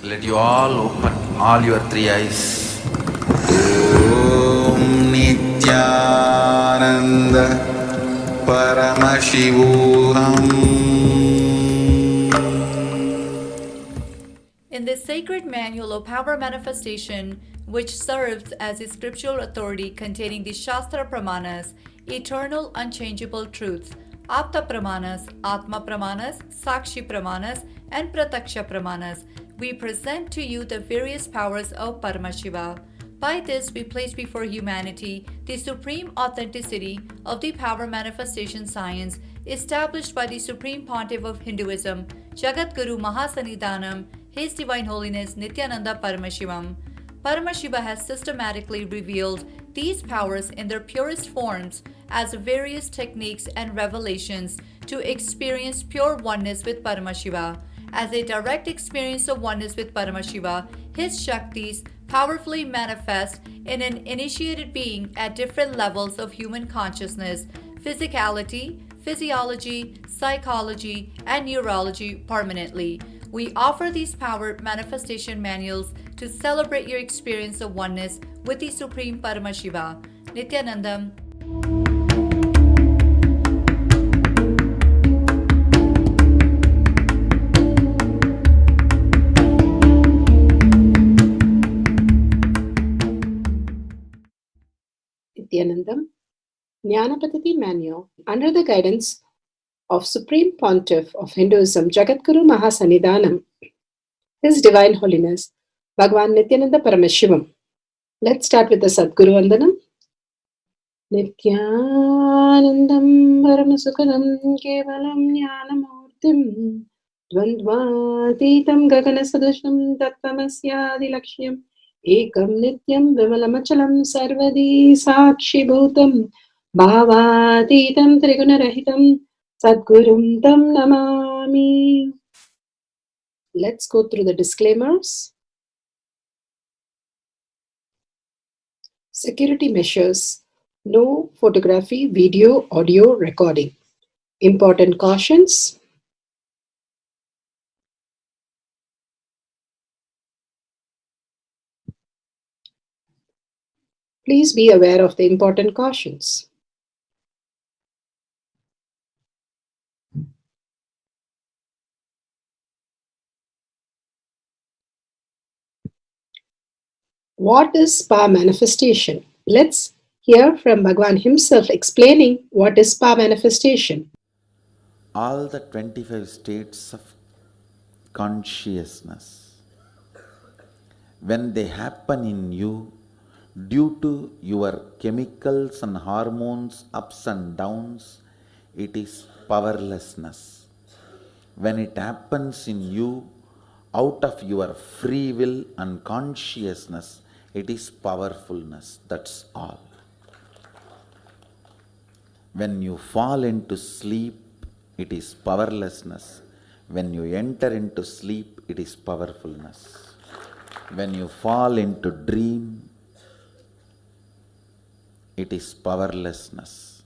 Let you all open all your three eyes. Om Nithyananda Paramashivoham. In this sacred manual of power manifestation, which serves as a scriptural authority containing the Shastra Pramanas, eternal unchangeable truths, Apta Pramanas, Atma Pramanas, Sakshi Pramanas, and Prataksha Pramanas, we present to you the various powers of Paramashiva. By this, we place before humanity the supreme authenticity of the power manifestation science established by the Supreme Pontiff of Hinduism, Jagat Guru Mahasanidhanam, His Divine Holiness Nithyananda Paramashivam. Paramashiva has systematically revealed these powers in their purest forms as various techniques and revelations to experience pure oneness with Paramashiva. As a direct experience of oneness with Paramashiva, his Shaktis powerfully manifest in an initiated being at different levels of human consciousness, physicality, physiology, psychology, and neurology permanently. We offer these power manifestation manuals to celebrate your experience of oneness with the Supreme Paramashiva. Nithyanandam. Nithyanandam, Jnana Paddhati Manual, under the guidance of Supreme Pontiff of Hinduism, Jagadguru Mahasanidhanam, His Divine Holiness, Bhagavan Nithyananda Paramashivam. Let's start with the Sadguru Vandanam. Nithyanandam Paramasukadam Kevalam Jnanamurtim Dvandvatitam Gagana Sadusham Tattvamasya Lakshya Ekam Nityam Vimalamachalam Sarvadi Sakshi Bhutam Bhavatitam Trigunarahitam Sadgurum Tam Namami. Let's go through the disclaimers. Security measures. No photography, video, audio recording. Important cautions. Please be aware of the important cautions. What is power manifestation? Let's hear from Bhagavan himself explaining what is power manifestation. All the 25 states of consciousness, when they happen in you due to your chemicals and hormones ups and downs, it is powerlessness. When it happens in you out of your free will and consciousness, it is powerfulness. That's all. When you fall into sleep, it is powerlessness. When you enter into sleep, it is powerfulness. When you fall into dream, it is powerlessness.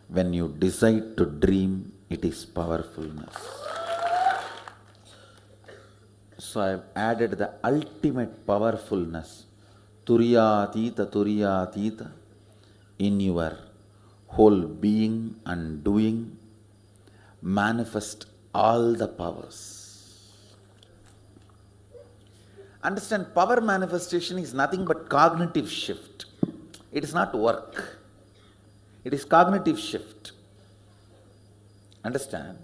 When you decide to dream, it is powerfulness. So I have added the ultimate powerfulness, Turiyatita, in your whole being and doing. Manifest all the powers. Understand, power manifestation is nothing but cognitive shift. It is not work. It is cognitive shift. Understand?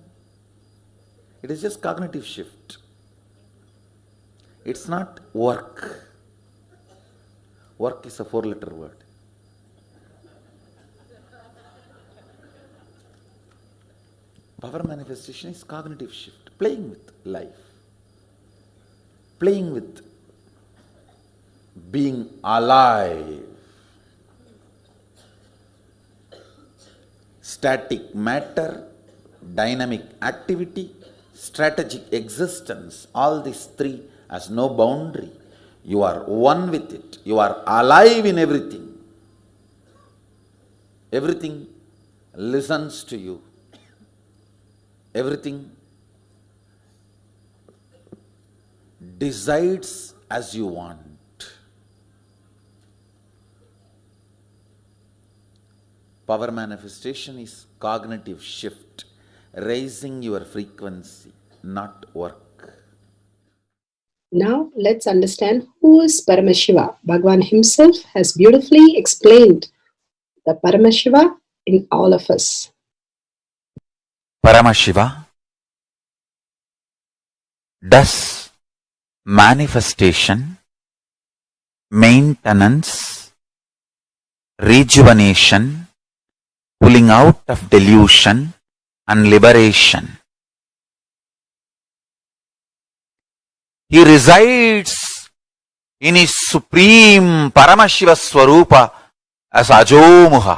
It is just cognitive shift. It's not work. Work is a 4-letter word. Power manifestation is cognitive shift, playing with life, playing with being alive. Static matter, dynamic activity, strategic existence, all these three has no boundary. You are one with it. You are alive in everything. Everything listens to you. Everything decides as you want. Power manifestation is cognitive shift, raising your frequency, not work. Now let's understand who is Paramashiva. Bhagavan himself has beautifully explained the Paramashiva in all of us. Paramashiva does manifestation, maintenance, rejuvenation, pulling out of delusion and liberation. He resides in his supreme Paramashiva Swarupa as Ajomuha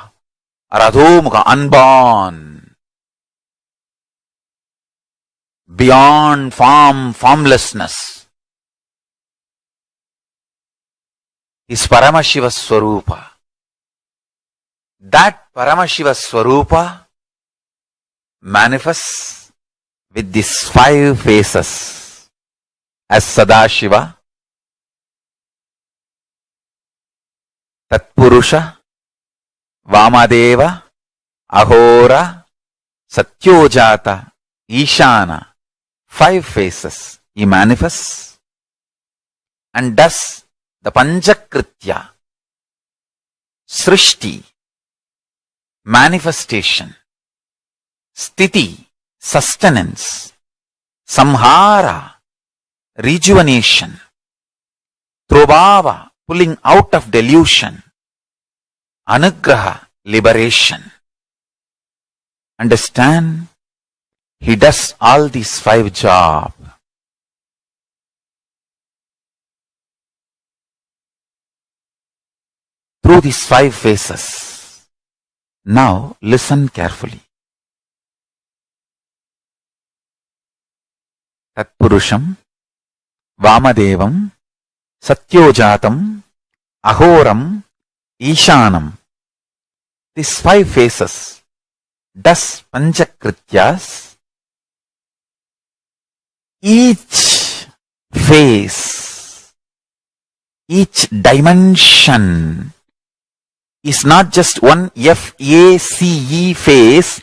or Adhomuha, unborn, beyond form, formlessness. Is Paramashiva Swarupa. That Paramashiva Swarupa manifests with these 5 faces as Sadashiva, Tatpurusha, Vamadeva, Ahora, Satyojata, Ishana. 5 faces he manifests and does the Panchakritya, Srishti, manifestation, Sthiti, sustenance, Samhara, rejuvenation, Trobhava, pulling out of delusion, Anugraha, liberation. Understand? He does all these 5 jobs. Through these 5 phases. Now listen carefully. Tatpurusham, Vamadevam, Satyojatam, Ahoram, Ishanam. These 5 phases does Panchakrityas. Each phase, each dimension is not just one F-A-C-E phase,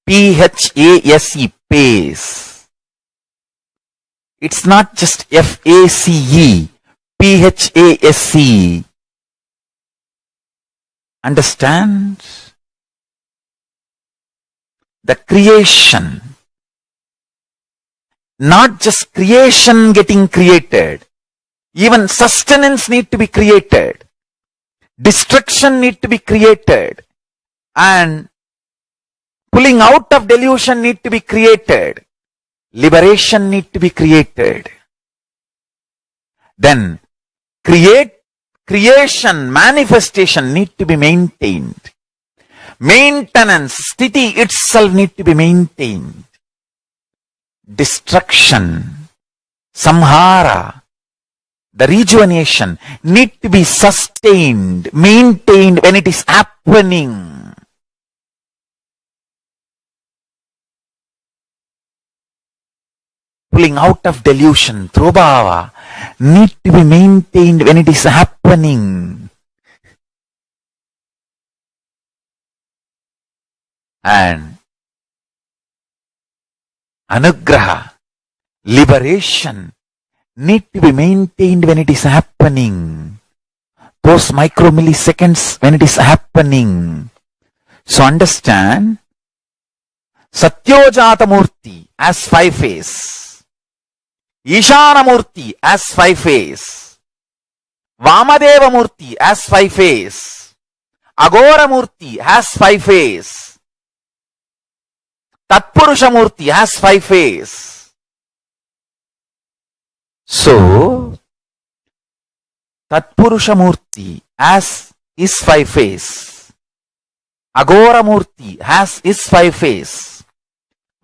P-H-A-S-E phase. It's not just F-A-C-E, P-H-A-S-E. Understand? The creation, not just creation getting created, even sustenance need to be created. Destruction need to be created and pulling out of delusion need to be created. Liberation need to be created. Then creation, manifestation need to be maintained. Maintenance, sthiti itself need to be maintained. Destruction, samhara, the rejuvenation need to be sustained, maintained when it is happening. Pulling out of delusion, Trobhava, need to be maintained when it is happening. And Anugraha, liberation, need to be maintained when it is happening. Those micromilliseconds when it is happening. So understand, Satyojata Murti as 5 phase, Ishana Murti as 5 phase, Vamadeva Murti as 5 phase, Agora Murti has 5 phase, Tatpurusha Murti has 5 phase. So, Tatpurusha Murti as is 5 phase, Agora Murti has is 5 phase,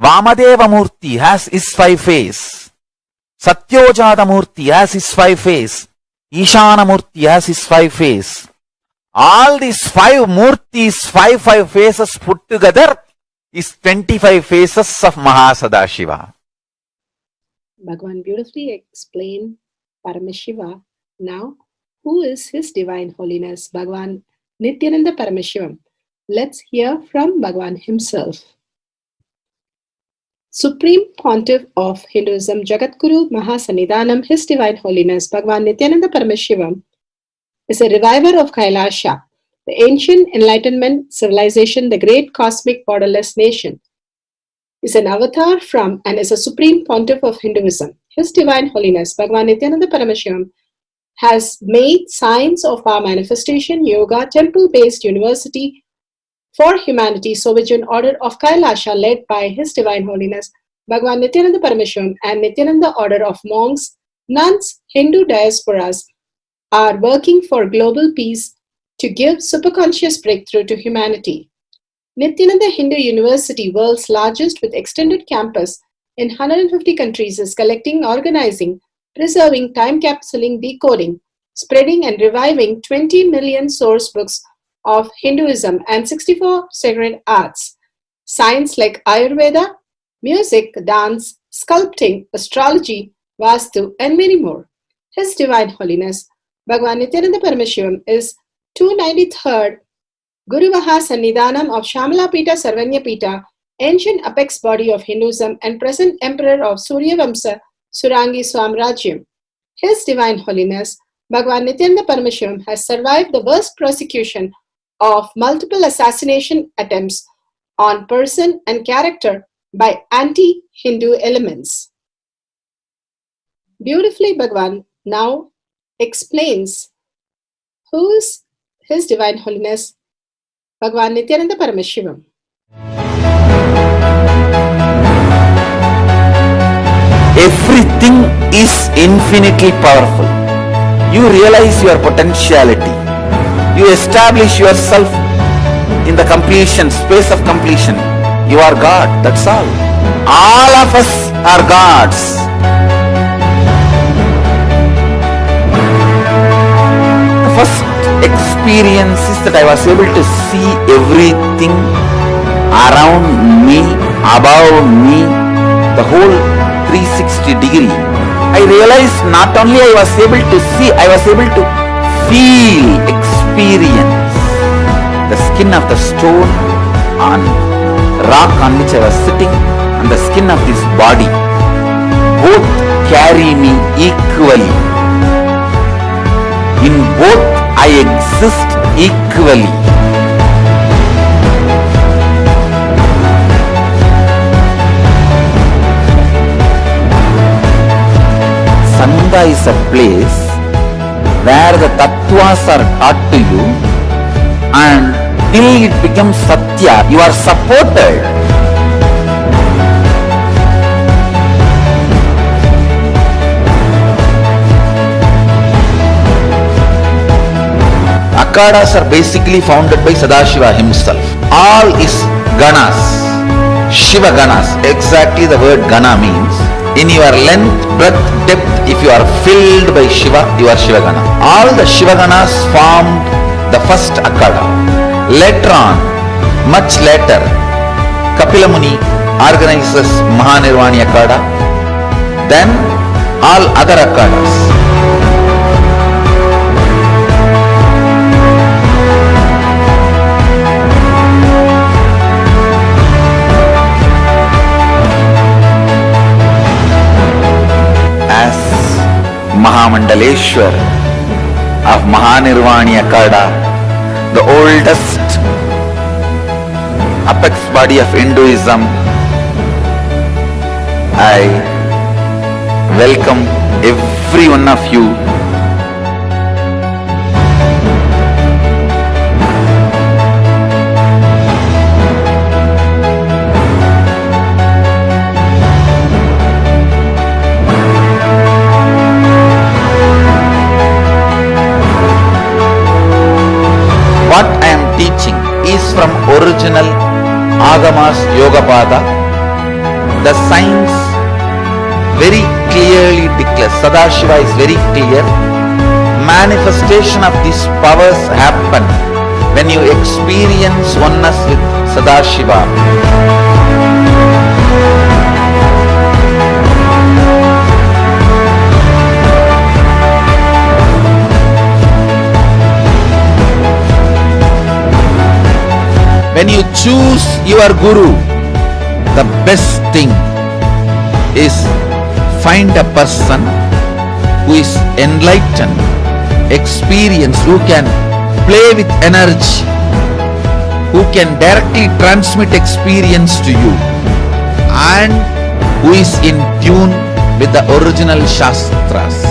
Vamadeva Murti has is 5 phase, Satyojata Murti has is 5 phase, Ishana Murti has is 5 phase. All these 5 Murtis, 5 phases put together is 25 phases of Mahasadashiva. Bhagavan beautifully explained Paramashiva. Now, who is His Divine Holiness Bhagavan Nithyananda Paramashivam? Let's hear from Bhagavan himself. Supreme Pontiff of Hinduism, Jagadguru Mahasannidhanam, His Divine Holiness Bhagavan Nithyananda Paramashivam is a reviver of Kailasha, the ancient enlightenment civilization, the great cosmic borderless nation. Is an avatar from and is a supreme pontiff of Hinduism. His Divine Holiness Bhagavan Nithyananda Paramashivam has made science of our manifestation, yoga, temple-based university for humanity, Sovereign Order of Kailasha, led by His Divine Holiness Bhagavan Nithyananda Paramashivam and Nithyananda Order of Monks, Nuns, Hindu diasporas are working for global peace to give superconscious breakthrough to humanity. Nithyananda Hindu University, world's largest with extended campus in 150 countries, is collecting, organizing, preserving, time capsuling, decoding, spreading and reviving 20 million source books of Hinduism and 64 sacred arts, science like Ayurveda, music, dance, sculpting, astrology, Vastu, and many more. His Divine Holiness Bhagavan Nithyananda Paramashivam is 293rd Guru Mahasannidhanam of Shamalapita Sarvanyapita, ancient apex body of Hinduism and present emperor of Suryavamsa Surangi Swamrajyam. His Divine Holiness Bhagavan Nithyananda Paramashivam has survived the worst persecution of multiple assassination attempts on person and character by anti-Hindu elements. Beautifully, Bhagavan now explains who is His Divine Holiness Bhagavan Nithyananda Paramashivam. Everything is infinitely powerful. You realize your potentiality. You establish yourself in the completion, space of completion. You are God, that's all. All of us are gods. The first experience is that I was able to see everything around me, above me, the whole 360 degree. I realized not only I was able to see, I was able to feel, experience the skin of the stone on rock on which I was sitting and the skin of this body. Both carry me equally. In both I exist equally. Sangha is a place where the tattvas are taught to you, and till it becomes satya, you are supported. Akhadas are basically founded by Sadashiva himself. All is ganas, Shiva ganas. Exactly the word gana means. In your length, breadth, depth, if you are filled by Shiva, you are Shiva gana. All the Shiva ganas formed the first Akhada. Later on, much later, Kapila Muni organizes Mahanirvani Akhada. Then all other Akhadas. Mahamandaleshwar of Mahanirvani Akhada, the oldest apex body of Hinduism, I welcome every one of you. What I am teaching is from original Agamas Yogapada. The science very clearly declares, Sadashiva is very clear, manifestation of these powers happen when you experience oneness with Sadashiva. choose your guru. The best thing is find a person who is enlightened, experienced, who can play with energy, who can directly transmit experience to you, and who is in tune with the original Shastras,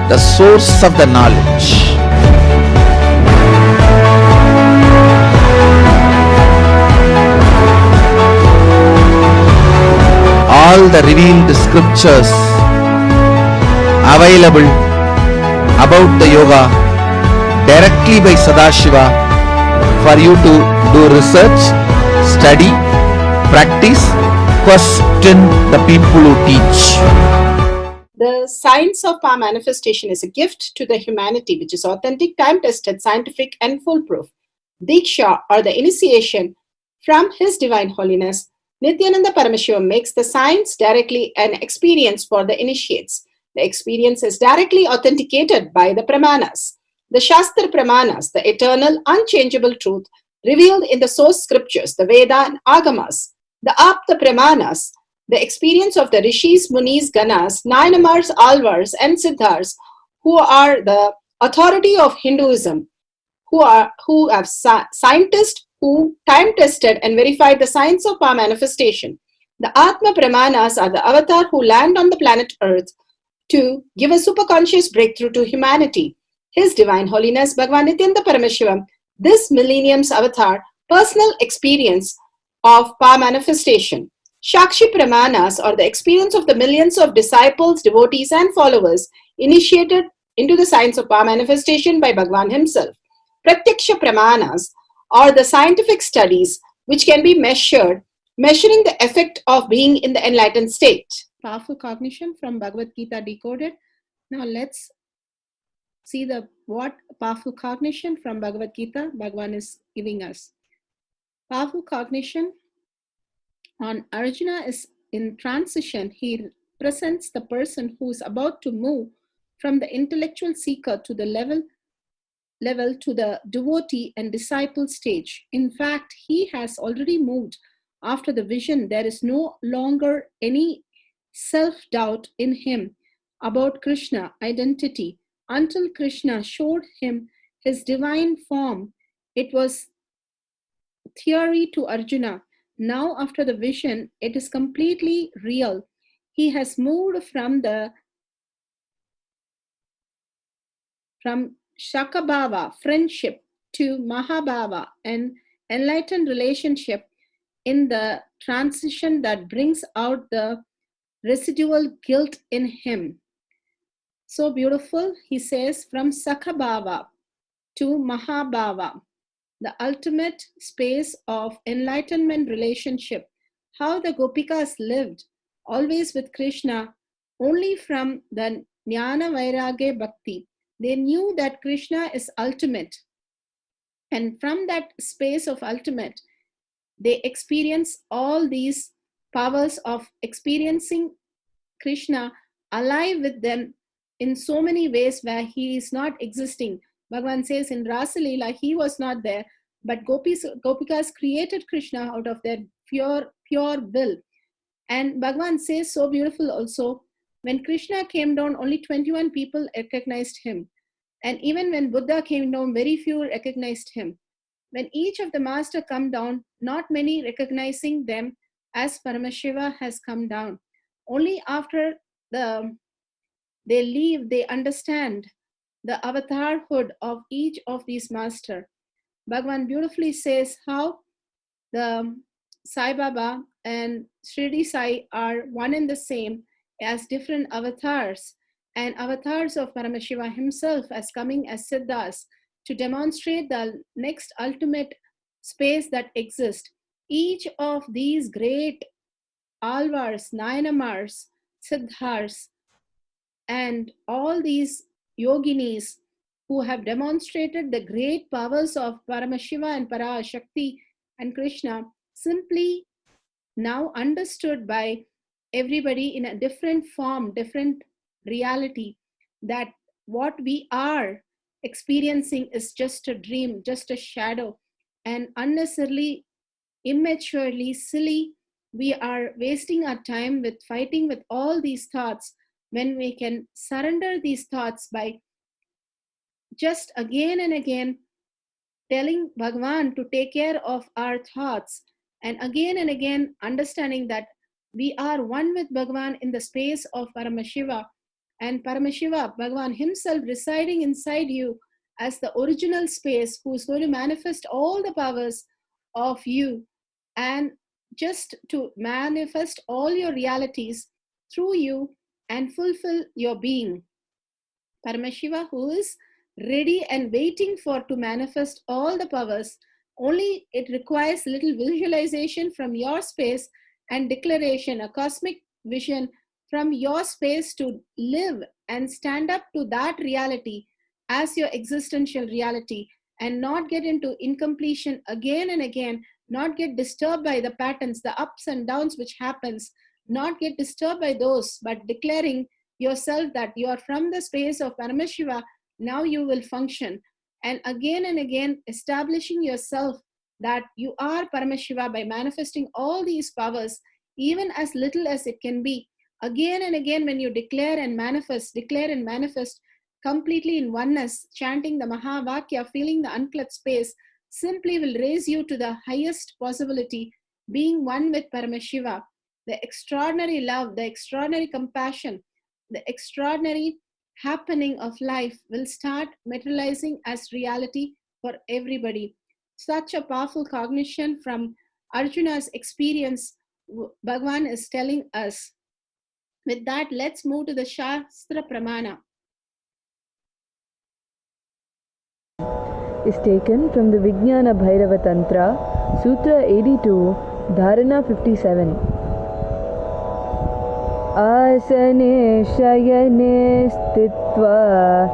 the source of the knowledge. All the revealed scriptures available about the yoga directly by Sadashiva for you to do research, study, practice, question the people who teach. The science of power manifestation is a gift to the humanity, which is authentic, time-tested, scientific, and foolproof. Diksha, or the initiation from His Divine Holiness, Nithyananda Paramashiva, makes the science directly an experience for the initiates. The experience is directly authenticated by the Pramanas. The Shastra Pramanas, the eternal, unchangeable truth revealed in the source scriptures, the Veda and Agamas. The Apta Pramanas, the experience of the Rishis, Munis, Ganas, Nayanamars, Alvars, and Siddhars, who are the authority of Hinduism, who have scientists who time-tested and verified the science of power manifestation. The Atma Pramanas are the avatar who land on the planet Earth to give a superconscious breakthrough to humanity. His Divine Holiness Bhagavan Nithyananda Paramashiva, this millennium's avatar, personal experience of power manifestation. Shakti Pramanas, or the experience of the millions of disciples, devotees, and followers initiated into the science of power manifestation by Bhagavan himself. Pratyaksha Pramanas, or the scientific studies which can be measuring the effect of being in the enlightened state. Powerful cognition from Bhagavad Gita decoded. Now let's see what powerful cognition from Bhagavad Gita Bhagavan is giving us. Powerful cognition on Arjuna is in transition. He represents the person who is about to move from the intellectual seeker to the level to the devotee and disciple stage. In fact, he has already moved after the vision. There is no longer any self-doubt in him about Krishna identity until Krishna showed him his divine form. It was theory to Arjuna. Now, after the vision, it is completely real. He has moved from Shakabhava, friendship, to Mahabhava, an enlightened relationship in the transition that brings out the residual guilt in him. So beautiful, he says, from Sakhabhava to Mahabhava, the ultimate space of enlightenment relationship. How the Gopikas lived always with Krishna only from the Jnana Vairagya Bhakti. They knew that Krishna is ultimate. And from that space of ultimate, they experience all these powers of experiencing Krishna alive with them in so many ways where he is not existing. Bhagavan says in Rasa Leela, he was not there, but Gopikas created Krishna out of their pure will. And Bhagavan says so beautiful also, when Krishna came down, only 21 people recognized him. And even when Buddha came down, very few recognized him. When each of the master come down, not many recognizing them as Paramashiva has come down. Only after they leave, they understand the avatarhood of each of these master. Bhagavan beautifully says how the Sai Baba and Shirdi Sai are one and the same as different avatars, and avatars of Paramashiva himself as coming as Siddhas to demonstrate the next ultimate space that exists. Each of these great Alvars, Nayanamars, Siddhars, and all these yoginis who have demonstrated the great powers of Paramashiva and Shakti and Krishna, simply now understood by everybody in a different form, different reality, that what we are experiencing is just a dream, just a shadow, and unnecessarily, immaturely, silly. We are wasting our time with fighting with all these thoughts when we can surrender these thoughts by just again and again telling Bhagavan to take care of our thoughts, and again understanding that we are one with Bhagavan in the space of Paramashiva, and Paramashiva, Bhagavan himself residing inside you as the original space who is going to manifest all the powers of you and just to manifest all your realities through you and fulfill your being. Paramashiva, who is ready and waiting for to manifest all the powers. Only it requires little visualization from your space and declaration, a cosmic vision from your space to live and stand up to that reality as your existential reality and not get into incompletion again and again, not get disturbed by the patterns, the ups and downs which happens, not get disturbed by those, but declaring yourself that you are from the space of Paramashiva, now you will function. And again establishing yourself that you are Paramashiva by manifesting all these powers, even as little as it can be. Again and again, when you declare and manifest completely in oneness, chanting the Mahavakya, feeling the uncluttered space, simply will raise you to the highest possibility, being one with Paramashiva. The extraordinary love, the extraordinary compassion, the extraordinary happening of life will start materializing as reality for everybody. Such a powerful cognition from Arjuna's experience, Bhagavan is telling us. With that, let's move to the Shastra Pramana. Is taken from the Jnana Bhairava Tantra, Sutra 82, Dharana 57. Asane shayane stitva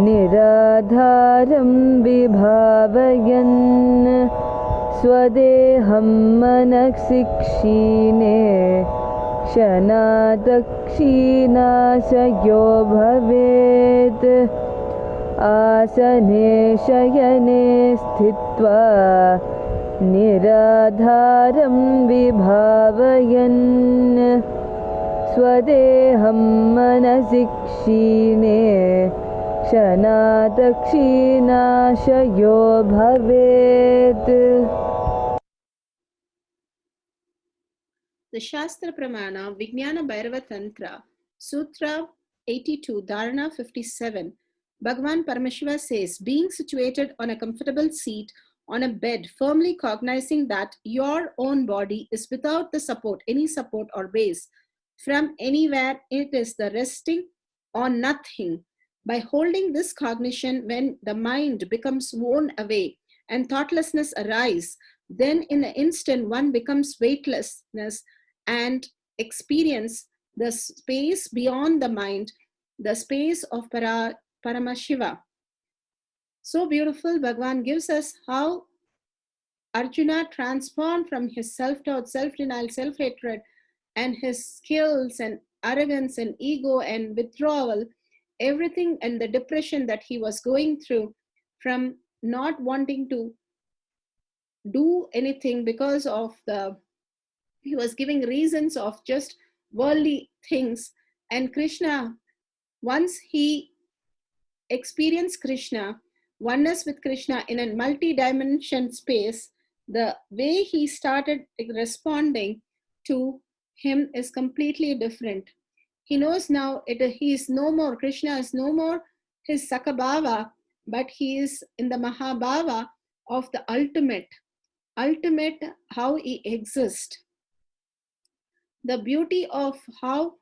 niradharam vibhavayan swadeham manaksikshine shanadakshina sayo bhavet asane shayane stitva niradharam vibhavayan swadeham manaksikshine shanadakshina sayo bhavet. The Shastra Pramana, Vijnana Bhairava Tantra, Sutra 82, Dharana 57. Bhagavan Paramashiva says, being situated on a comfortable seat on a bed, firmly cognizing that your own body is without the support, any support or base from anywhere, it is the resting on nothing. By holding this cognition, when the mind becomes worn away and thoughtlessness arise, then in an instant one becomes weightlessness and experience the space beyond the mind, the space of Paramashiva. So beautiful, Bhagavan gives us how Arjuna transformed from his self-doubt, self-denial, self-hatred, and his skills and arrogance and ego and withdrawal, everything, and the depression that he was going through from not wanting to do anything because of he was giving reasons of just worldly things. And Krishna, once he experienced Krishna, oneness with Krishna in a multi-dimension space, the way he started responding to him is completely different. He knows now he is no more, Krishna is no more his Sakabhava, but he is in the Mahabhava of the ultimate how he exists. The beauty of how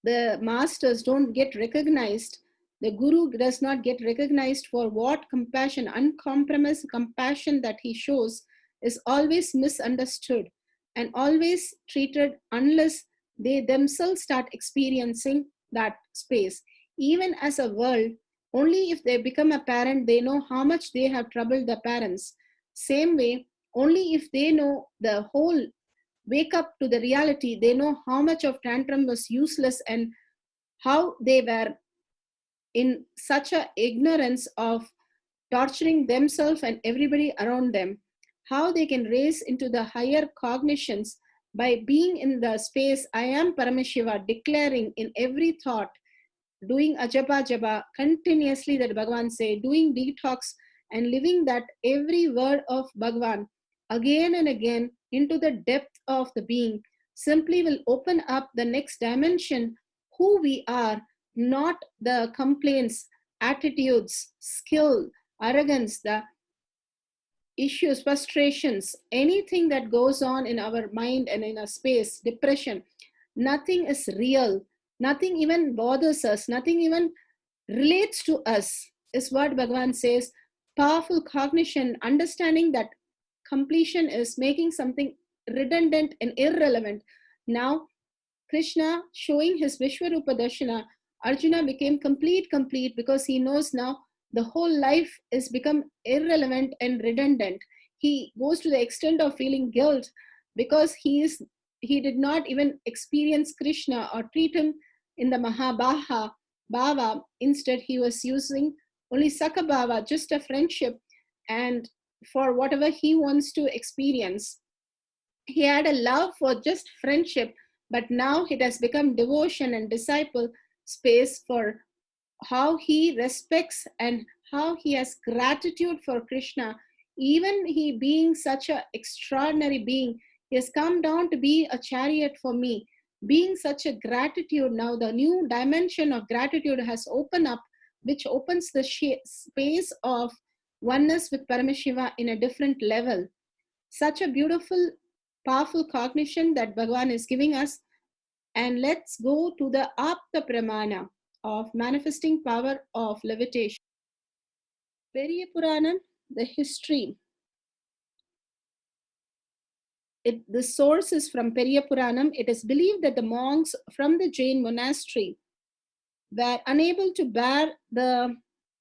the masters don't get recognized, the guru does not get recognized for what compassion, uncompromised compassion that he shows, is always misunderstood and always treated unless they themselves start experiencing that space. Even as a world, only if they become a parent, they know how much they have troubled the parents. Same way, only if they know the whole wake up to the reality, they know how much of tantrum was useless and how they were in such a ignorance of torturing themselves and everybody around them. how they can raise into the higher cognitions by being in the space I am Paramashiva, declaring in every thought, doing ajapa japa continuously, that Bhagavan say, doing detox and living that every word of Bhagavan again and again into the depth of the being, simply will open up the next dimension, who we are, not the complaints, attitudes, skill, arrogance, the issues, frustrations, anything that goes on in our mind and in our space, depression. Nothing is real. Nothing even bothers us. Nothing even relates to us, is what Bhagavan says. Powerful cognition, understanding that completion is making something redundant and irrelevant. Now, Krishna showing his Vishwarupa Darshana, Arjuna became complete because he knows now the whole life is become irrelevant and redundant. He goes to the extent of feeling guilt because he did not even experience Krishna or treat him in the Mahabhaha Bhava. Instead, he was using only Sakabhava, just a friendship, and for whatever he wants to experience. He had a love for just friendship, but now it has become devotion and disciple space for how he respects and how he has gratitude for Krishna. Even he being such an extraordinary being, he has come down to be a chariot for me. Being such a gratitude, now the new dimension of gratitude has opened up, which opens the space of oneness with Paramashiva in a different level. Such a beautiful, powerful cognition that Bhagavan is giving us. And let's go to the Apta Pramana of manifesting power of levitation. Periya Puranam, the history. The source is from Periya Puranam. It is believed that the monks from the Jain monastery were unable to bear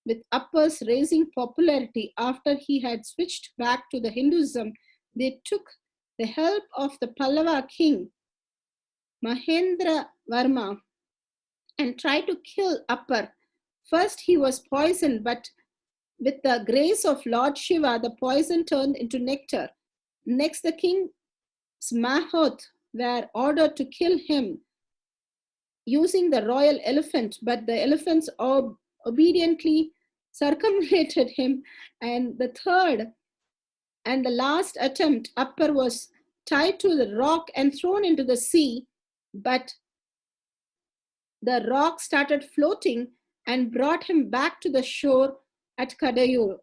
with Appa's raising popularity after he had switched back to the Hinduism. They took the help of the Pallava king Mahendra Varma and tried to kill Appar. First he was poisoned, but with the grace of Lord Shiva, the poison turned into nectar. Next, the king's Mahot were ordered to kill him using the royal elephant, but the elephants obediently circumvented him. And the third and the last attempt, Appar was tied to the rock and thrown into the sea, but the rock started floating and brought him back to the shore at Kadaluru,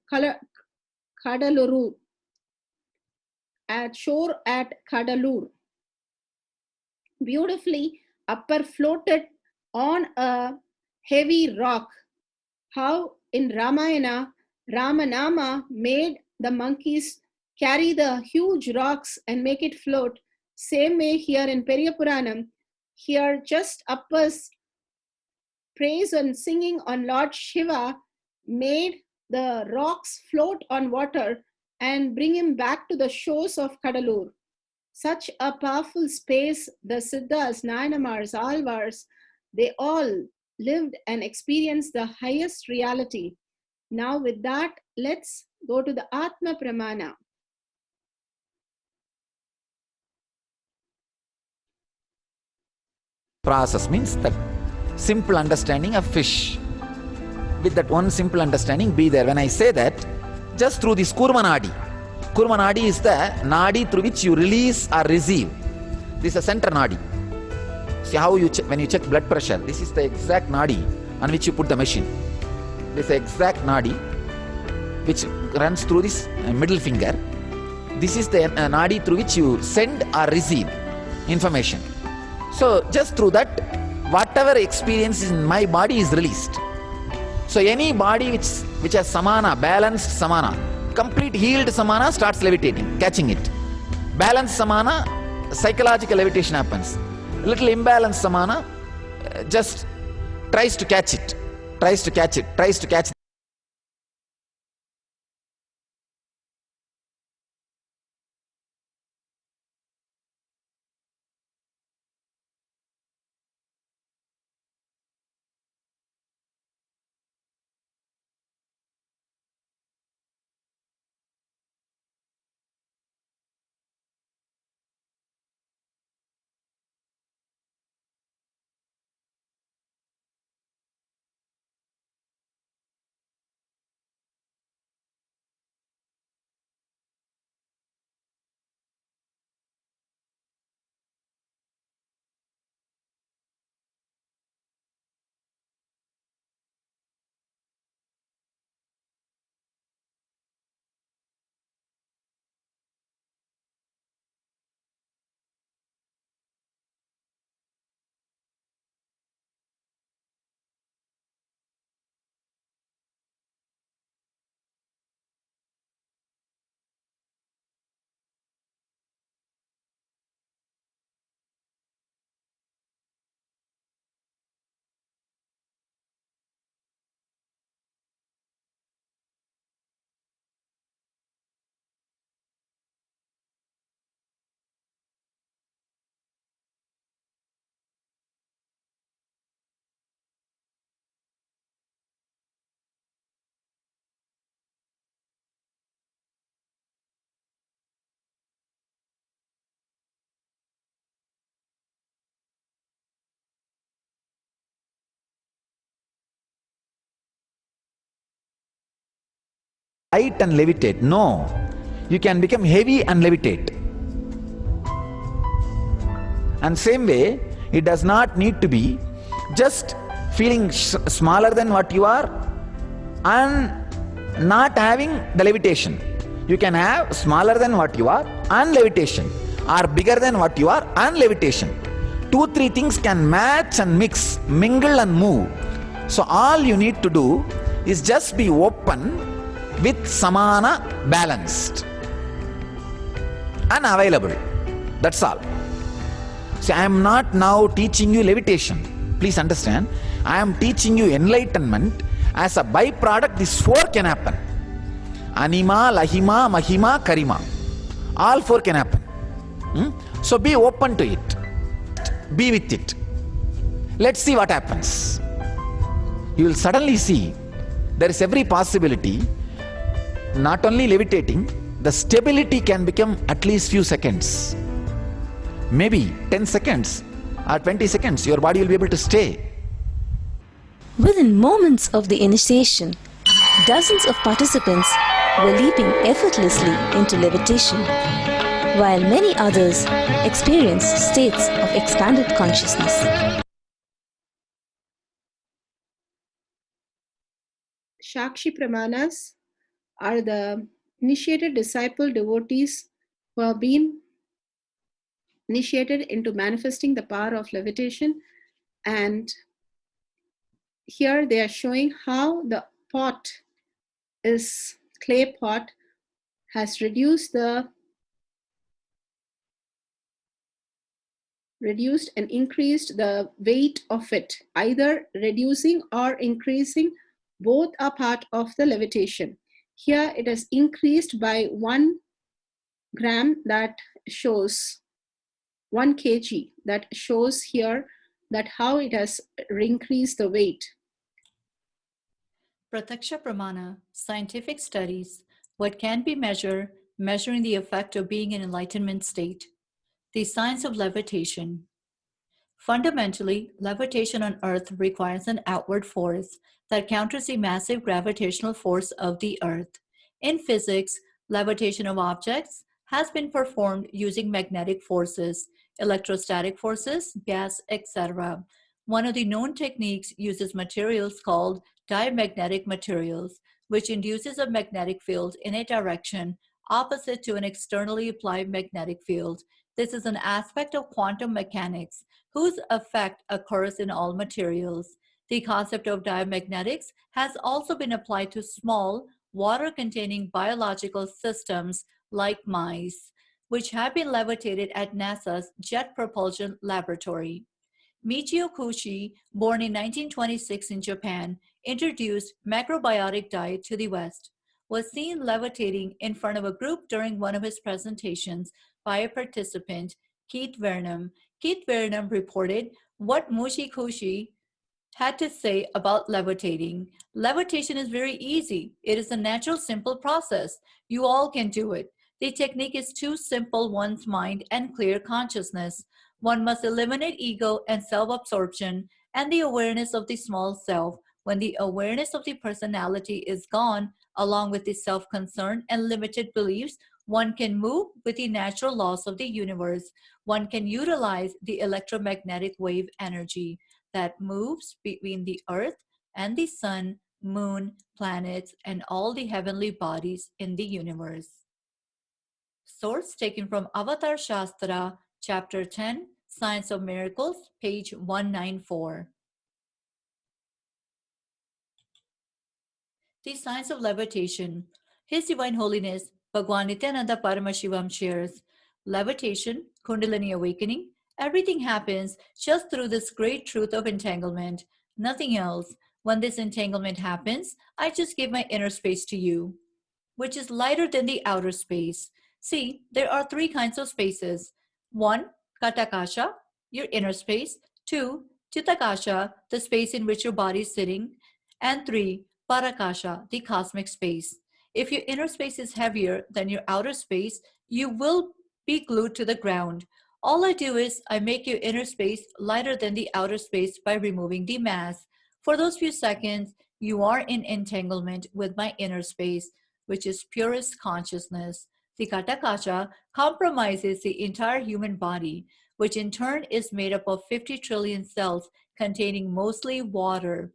at shore at Kadalur. Beautifully, Appar floated on a heavy rock. How in Ramayana, Ramanama made the monkeys carry the huge rocks and make it float. Same way here in Periya Puranam, here just Appar's praise and singing on Lord Shiva made the rocks float on water and bring him back to the shores of Kadalur. Such a powerful space, the Siddhas, Nayanamars, Alvars, they all lived and experienced the highest reality. Now with that, let's go to the Atma Pramana. Process means that simple understanding of fish. With that one simple understanding, be there. When I say that, just through this Kurma Nadi. Kurma Nadi is the Nadi through which you release or receive. This is a center Nadi. See how you when you check blood pressure, this is the exact Nadi on which you put the machine. This is the exact Nadi which runs through this middle finger. This is the Nadi through which you send or receive information. So just through that, whatever experience in my body is released. So any body which has samana, balanced samana, complete healed samana starts levitating, catching it. Balanced samana, psychological levitation happens. Little imbalanced samana just tries to catch it, tries to catch light and levitate. No, you can become heavy and levitate. And same way, it does not need to be just feeling smaller than what you are and not having the levitation. You can have smaller than what you are and levitation, or bigger than what you are and levitation. 2-3 things can match and mix, mingle and move. So all you need to do is just be open with samana, balanced and available. That's all. See, I am not now teaching you levitation. Please understand, I am teaching you enlightenment. As a byproduct, these 4 can happen. Anima, Lahima, Mahima, Karima. All 4 can happen. So be open to it. Be with it. Let's see what happens. You will suddenly see there is every possibility, not only levitating, the stability can become at least few seconds. Maybe 10 seconds or 20 seconds, your body will be able to stay. Within moments of the initiation, dozens of participants were leaping effortlessly into levitation, while many others experienced states of expanded consciousness. Shakti Pramanas are the initiated disciple devotees who have been initiated into manifesting the power of levitation, and here they are showing how the pot is clay pot has reduced and increased the weight of it. Either reducing or increasing, both are part of the levitation. Here it is increased by 1 gram, that shows 1 kg, that shows here that how it has increased the weight. Pratyaksha Pramana, scientific studies, what can be measured, measuring the effect of being in enlightenment state. The science of levitation. Fundamentally, levitation on Earth requires an outward force that counters the massive gravitational force of the Earth. In physics, levitation of objects has been performed using magnetic forces, electrostatic forces, gas, etc. One of the known techniques uses materials called diamagnetic materials, which induces a magnetic field in a direction opposite to an externally applied magnetic field. This is an aspect of quantum mechanics whose effect occurs in all materials. The concept of diamagnetics has also been applied to small, water-containing biological systems like mice, which have been levitated at NASA's Jet Propulsion Laboratory. Michio Kushi, born in 1926 in Japan, introduced macrobiotic diet to the West, was seen levitating in front of a group during one of his presentations by a participant, Keith Vernam. Keith Vernam reported what Mushi Kushi had to say about levitating. Levitation is very easy. It is a natural, simple process. You all can do it. The technique is too simple, one's mind and clear consciousness. One must eliminate ego and self-absorption and the awareness of the small self. When the awareness of the personality is gone, along with the self-concern and limited beliefs, one can move with the natural laws of the universe. One can utilize the electromagnetic wave energy that moves between the earth and the sun, moon, planets, and all the heavenly bodies in the universe. Source taken from Avatar Shastra, Chapter 10, Science of Miracles, page 194. The Science of Levitation. His Divine Holiness, Bhagwan Nithyananda Paramashivam shares, levitation, Kundalini awakening, everything happens just through this great truth of entanglement, nothing else. When this entanglement happens, I just give my inner space to you, which is lighter than the outer space. See, there are 3 kinds of spaces. 1, Katakasha, your inner space. 2, Chitakasha, the space in which your body is sitting. And 3, Parakasha, the cosmic space. If your inner space is heavier than your outer space, you will be glued to the ground. All I do is I make your inner space lighter than the outer space by removing the mass. For those few seconds, you are in entanglement with my inner space. which is purest consciousness. The Ghatakacha comprises the entire human body, which in turn is made up of 50 trillion cells containing mostly water.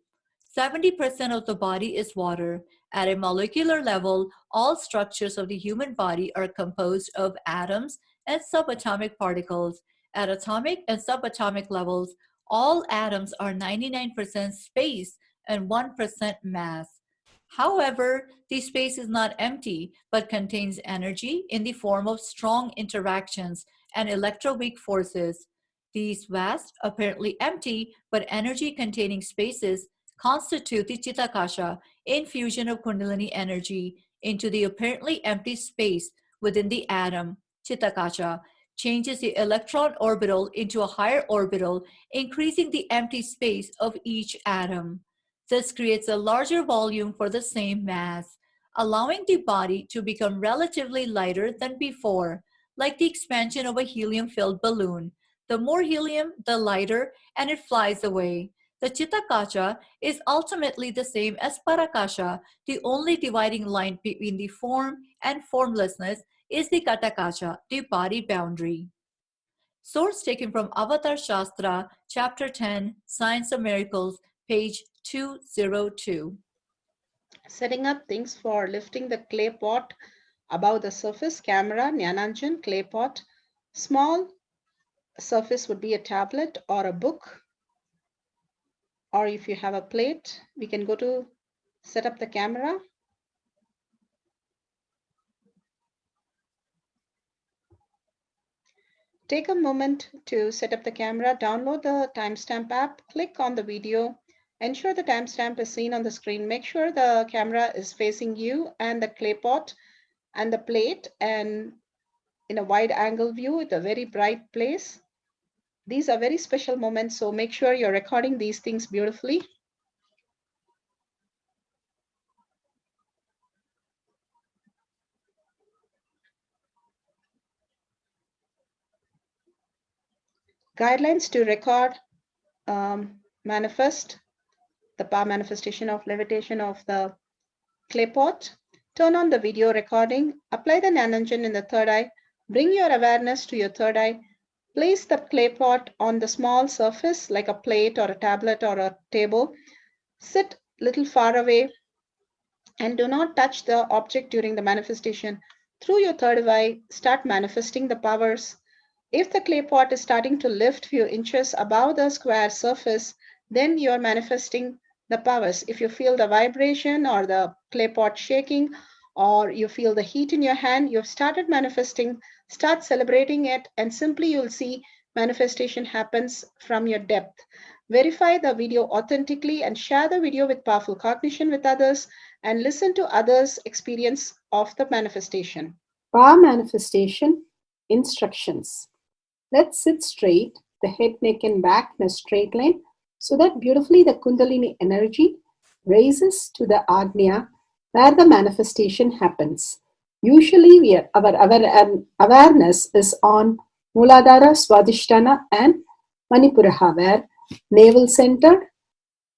70% of the body is water. At a molecular level, all structures of the human body are composed of atoms and subatomic particles. At atomic and subatomic levels, all atoms are 99% space and 1% mass. However, the space is not empty, but contains energy in the form of strong interactions and electroweak forces. These vast, apparently empty, but energy-containing spaces constitute the Chitakasha, infusion of Kundalini energy into the apparently empty space within the atom. Chitakasha changes the electron orbital into a higher orbital, increasing the empty space of each atom. This creates a larger volume for the same mass, allowing the body to become relatively lighter than before, like the expansion of a helium-filled balloon. The more helium, the lighter, and it flies away. The Chitakasha is ultimately the same as Parakasha. The only dividing line between the form and formlessness is the Ghatakacha, the body boundary. Source taken from Avatar Shastra, Chapter 10, Science of Miracles, page 202. Setting up things for lifting the clay pot above the surface, camera, Jnananjan, clay pot. Small surface would be a tablet or a book. Or if you have a plate, we can go to set up the camera. Take a moment to set up the camera, download the timestamp app, click on the video, ensure the timestamp is seen on the screen. Make sure the camera is facing you and the clay pot and the plate and in a wide angle view with a very bright place. These are very special moments, so make sure you're recording these things beautifully. Guidelines to record, manifest, the power manifestation of levitation of the clay pot. Turn on the video recording, apply the Jnananjan in the third eye, bring your awareness to your third eye, place the clay pot on the small surface like a plate or a tablet or a table. Sit a little far away and do not touch the object during the manifestation. Through your third eye, start manifesting the powers. If the clay pot is starting to lift few inches above the square surface, then you are manifesting the powers. If you feel the vibration or the clay pot shaking, or you feel the heat in your hand, you've started manifesting. Start celebrating it, and simply you'll see manifestation happens from your depth. Verify the video authentically and share the video with powerful cognition with others, and listen to others' experience of the manifestation. Power manifestation instructions. Let's sit straight, the head, neck, and back in a straight line, so that beautifully the Kundalini energy raises to the Agnya where the manifestation happens. Usually our awareness is on Muladhara, Swadhisthana, and Manipuraha, where navel center,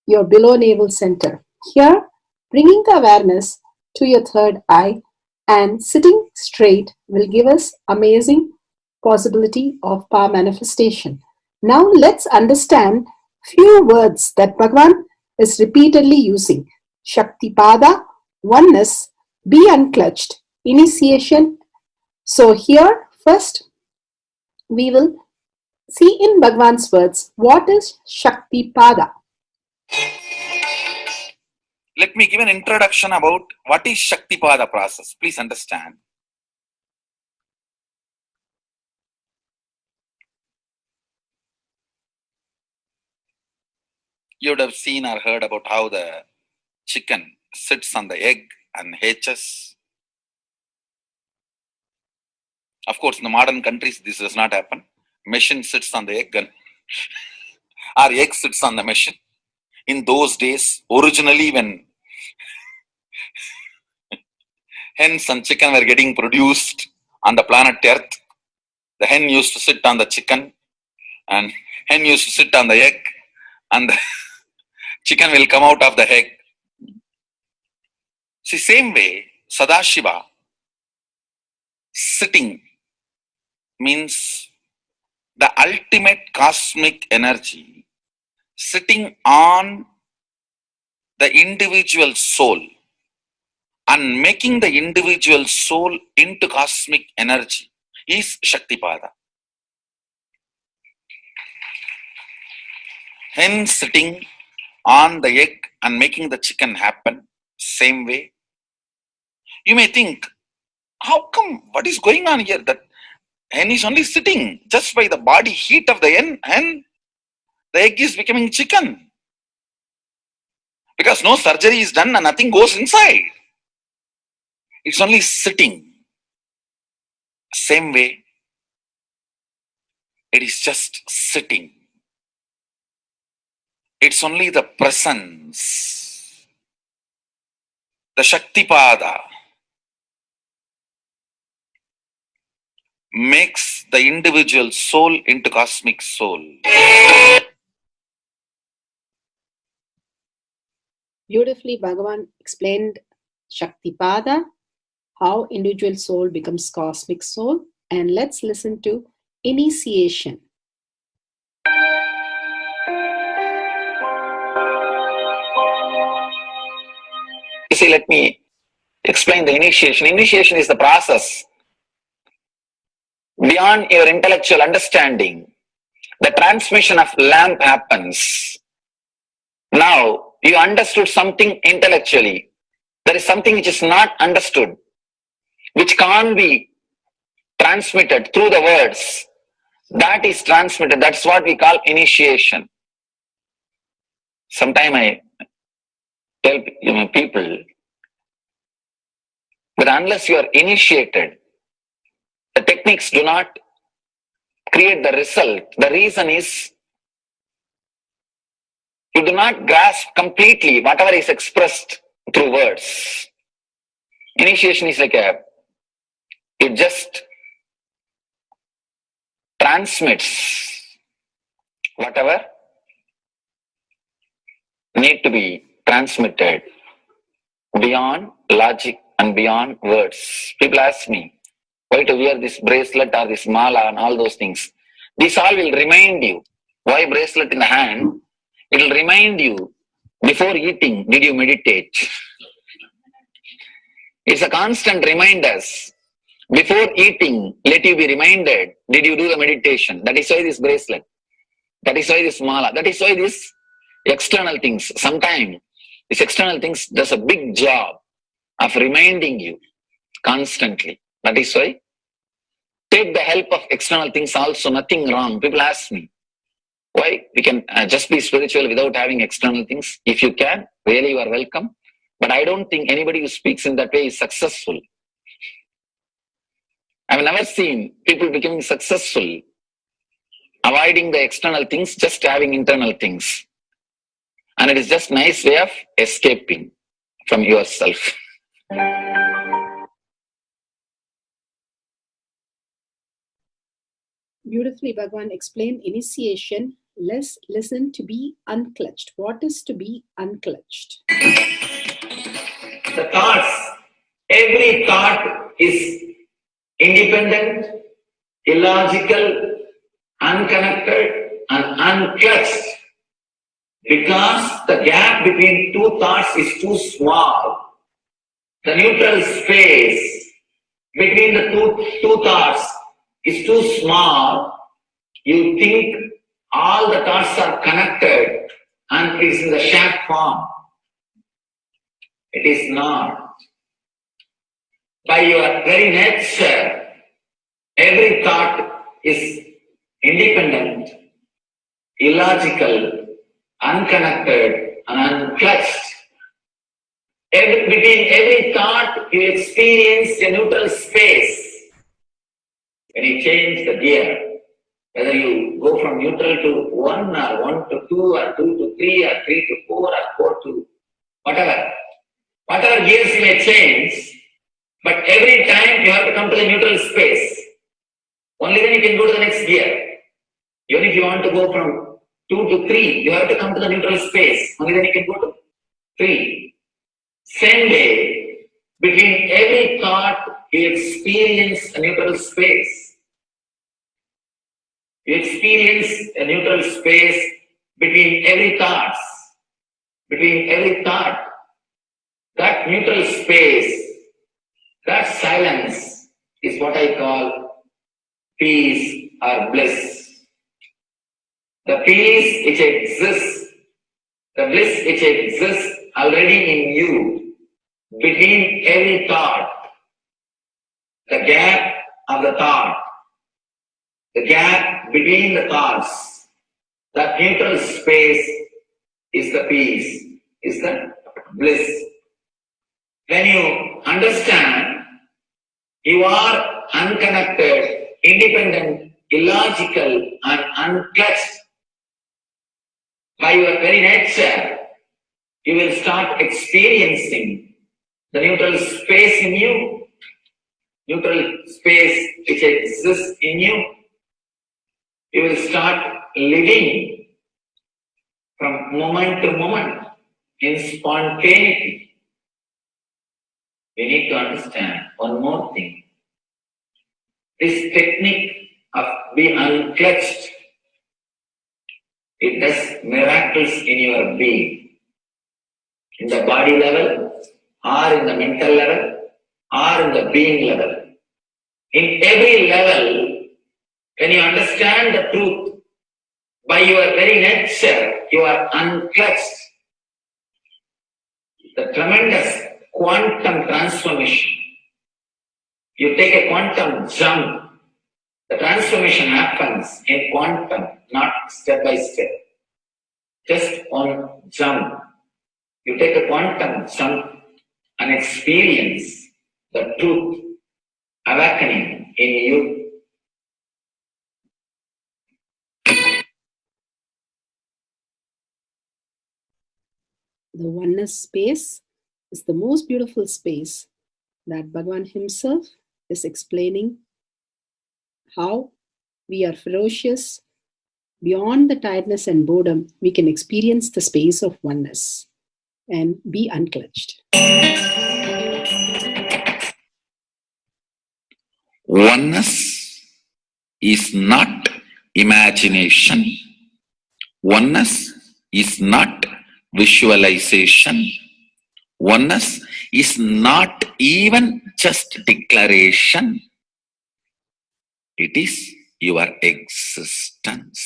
your below navel center. Here, bringing the awareness to your third eye and sitting straight will give us amazing possibility of power manifestation. Now let's understand few words that Bhagavan is repeatedly using. Shakti Pada, oneness, be unclutched, initiation. So here first we will see in Bhagavan's words what is Shakti Pada. Let me give an introduction about what is Shakti Pada process. Please understand. You would have seen or heard about how the chicken sits on the egg and hatches. Of course, in the modern countries, this does not happen. Machine sits on the egg and our egg sits on the machine. In those days, originally when hens and chicken were getting produced on the planet Earth, the hen used to sit on the chicken and hen used to sit on the egg, and the chicken will come out of the egg. See, same way, Sadashiva, sitting, means the ultimate cosmic energy sitting on the individual soul and making the individual soul into cosmic energy is Shaktipada. Hence, sitting on the egg and making the chicken happen, same way. You may think, how come, what is going on here? That hen is only sitting just by the body heat of the hen, the egg is becoming chicken. Because no surgery is done and nothing goes inside. It's only sitting. Same way, it is just sitting. It's only the presence, the Shaktipada, makes the individual soul into cosmic soul. Beautifully, Bhagavan explained Shaktipada, how individual soul becomes cosmic soul. And let's listen to initiation. You see, let me explain the initiation. Initiation is the process beyond your intellectual understanding. The transmission of lamp happens. Now, you understood something intellectually. There is something which is not understood, which can't be transmitted through the words. That is transmitted. That's what we call initiation. Sometimes I tell people that unless you are initiated, the techniques do not create the result. The reason is you do not grasp completely whatever is expressed through words. Initiation is like it just transmits whatever need to be transmitted beyond logic and beyond words. People ask me, why to wear this bracelet or this mala and all those things. This all will remind you. Why bracelet in the hand? It will remind you, before eating, did you meditate? It's a constant reminder. Before eating, let you be reminded, did you do the meditation? That is why this bracelet. That is why this mala. That is why this external things. Sometimes these external things does a big job of reminding you constantly. That is why take the help of external things also, nothing wrong. People ask me, why we can just be spiritual without having external things? If you can, really you are welcome. But I don't think anybody who speaks in that way is successful. I've never seen people becoming successful, avoiding the external things, just having internal things. And it is just a nice way of escaping from yourself. Beautifully, Bhagavan explained initiation. Let's listen to be unclutched. What is to be unclutched? The thoughts, every thought is independent, illogical, unconnected, and unclutched. Because the gap between two thoughts is too small. The neutral space between the two thoughts is too small. You think all the thoughts are connected and it is in the shape form. It is not. By your very nature, every thought is independent, illogical, unconnected, and unclutched. Between every thought, you experience a neutral space. When you change the gear, whether you go from neutral to 1 or 1 to 2 or 2 to 3 or 3 to 4 or 4 to whatever gears you may change, but every time you have to come to the neutral space. Only then you can go to the next gear. Even if you want to go from 2 to 3, you have to come to the neutral space. Only then you can go to 3. Same way, Between every thought, you experience a neutral space. You experience a neutral space between every thought. Between every thought. That neutral space, that silence is what I call peace or bliss. The peace which exists, the bliss which exists already in you, between every thought, the gap of the thought, the gap between the thoughts, that neutral space is the peace, is the bliss. When you understand you are unconnected, independent, illogical, and unclutched by your very nature, you will start experiencing the neutral space in you, neutral space which exists in you. You will start living from moment to moment in spontaneity. We need to understand one more thing. This technique of being unclutched, it does miracles in your being. In the body level, or in the mental level, or in the being level. In every level, when you understand the truth, by your very nature, you are unclutched. The tremendous quantum transformation. You take a quantum jump. The transformation happens in quantum, not step by step. Just one jump. You take a quantum jump and experience the truth awakening in you. The oneness space is the most beautiful space that Bhagavan himself is explaining how we are ferocious. Beyond the tiredness and boredom, we can experience the space of oneness and be unclutched. Oneness is not imagination. Oneness is not visualization. Oneness is not even just declaration. It is your existence.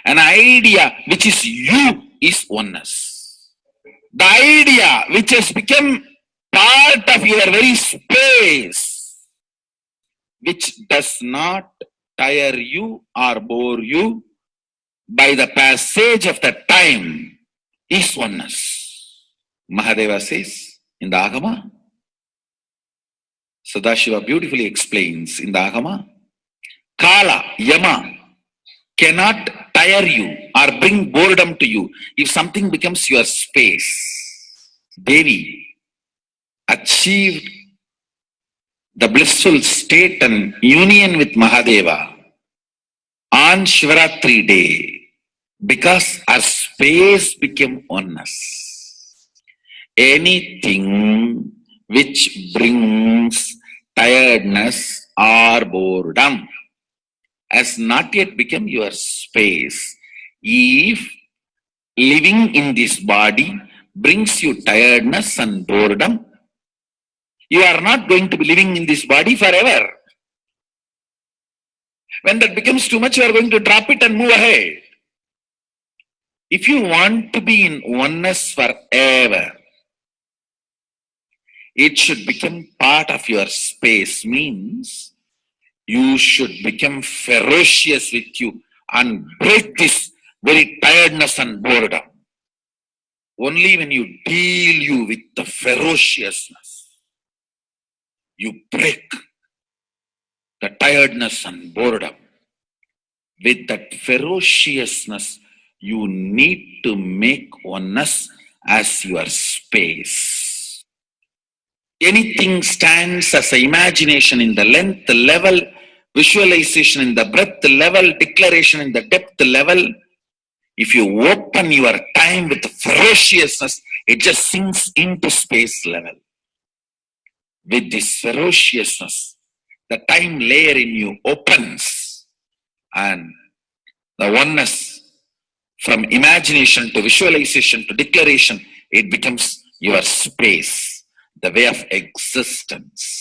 An idea which is you is oneness. The idea which has become part of your very space, which does not tire you or bore you by the passage of the time, is oneness. Mahadeva says in the Agama, Sadashiva beautifully explains in the Agama, Kala, Yama cannot tire you or bring boredom to you if something becomes your space. Devi achieved the blissful state and union with Mahadeva on Shivaratri day because our space became oneness. Anything which brings tiredness or boredom has not yet become your space. If living in this body brings you tiredness and boredom, you are not going to be living in this body forever. When that becomes too much, you are going to drop it and move ahead. If you want to be in oneness forever, it should become part of your space, means you should become ferocious with you and break this very tiredness and boredom. Only when you deal you with the ferociousness, you break the tiredness and boredom. With that ferociousness, you need to make oneness as your space. Anything stands as an imagination in the length level, visualization in the breadth level, declaration in the depth level. If you open your time with ferociousness, It just sinks into space level. With this ferociousness, the time layer in you opens, and the oneness from imagination to visualization to declaration, it becomes your space, the way of existence.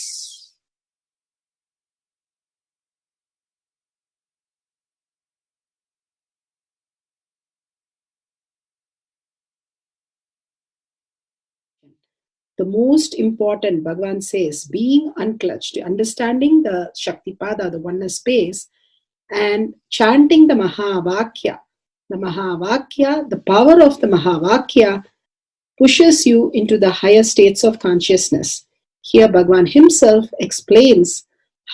The most important, Bhagavan says, being unclutched, understanding the Shakti Pada, the oneness space, and chanting the Mahavakya. The Mahavakya, the power of the Mahavakya pushes you into the higher states of consciousness. Here Bhagavan himself explains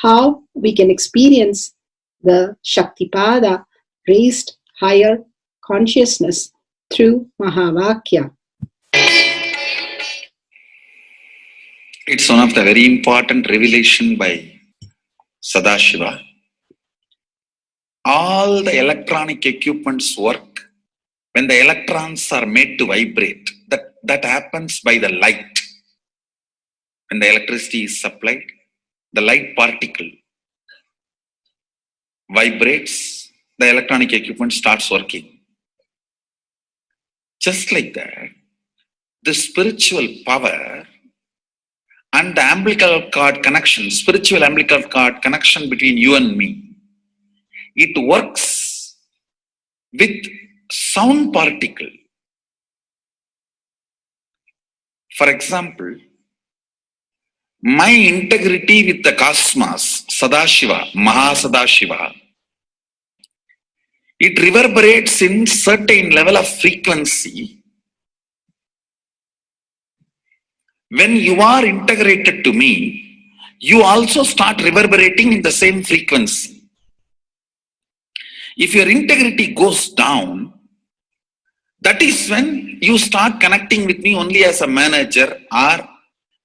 how we can experience the Shakti Pada, raised higher consciousness through Mahavakya. It's one of the very important revelation by Sadashiva. All the electronic equipments work when the electrons are made to vibrate. That happens by the light. When the electricity is supplied, the light particle vibrates, the electronic equipment starts working. Just like that, the spiritual power and the umbilical cord connection, spiritual umbilical cord connection between you and me, it works with sound particle. For example, my integrity with the cosmos, Sadashiva, Mahasadashiva, it reverberates in certain level of frequency. When you are integrated to me, you also start reverberating in the same frequency. If your integrity goes down, that is when you start connecting with me only as a manager or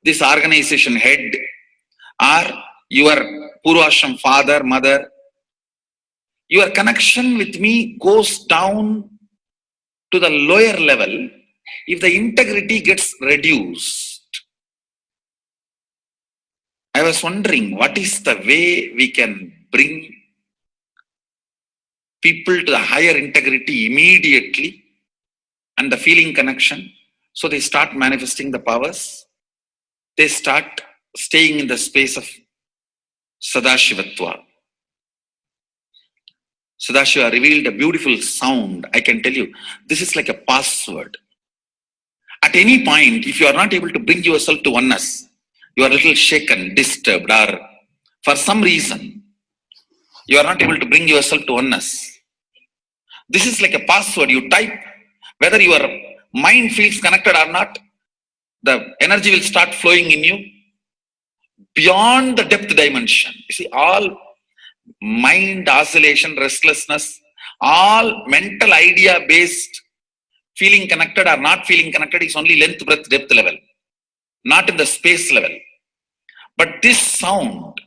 this organization head or your Purvashram father, mother. Your connection with me goes down to the lower level if the integrity gets reduced. I was wondering, what is the way we can bring people to the higher integrity immediately and the feeling connection, so they start manifesting the powers, they start staying in the space of Sadashivatva. Sadashiva revealed a beautiful sound. I can tell you, this is like a password. At any point, if you are not able to bring yourself to oneness, you are a little shaken, disturbed, or for some reason, you are not able to bring yourself to oneness. This is like a password. You type, whether your mind feels connected or not, the energy will start flowing in you beyond the depth dimension. You see, all mind oscillation, restlessness, all mental idea-based feeling connected or not feeling connected is only length, breadth, depth level, not in the space level. But this sound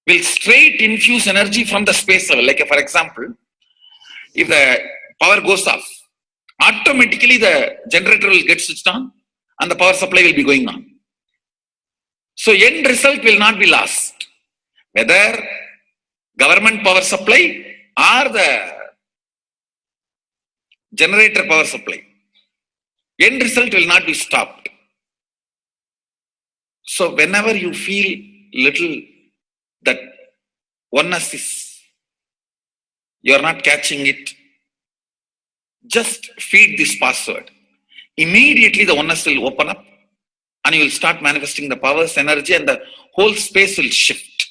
will straight infuse energy from the space level. Like for example, if the power goes off, automatically the generator will get switched on and the power supply will be going on. So end result will not be lost. Whether government power supply or the generator power supply, end result will not be stopped. So whenever you feel little that oneness is, you are not catching it, just feed this password. Immediately the oneness will open up and you will start manifesting the powers, energy, and the whole space will shift.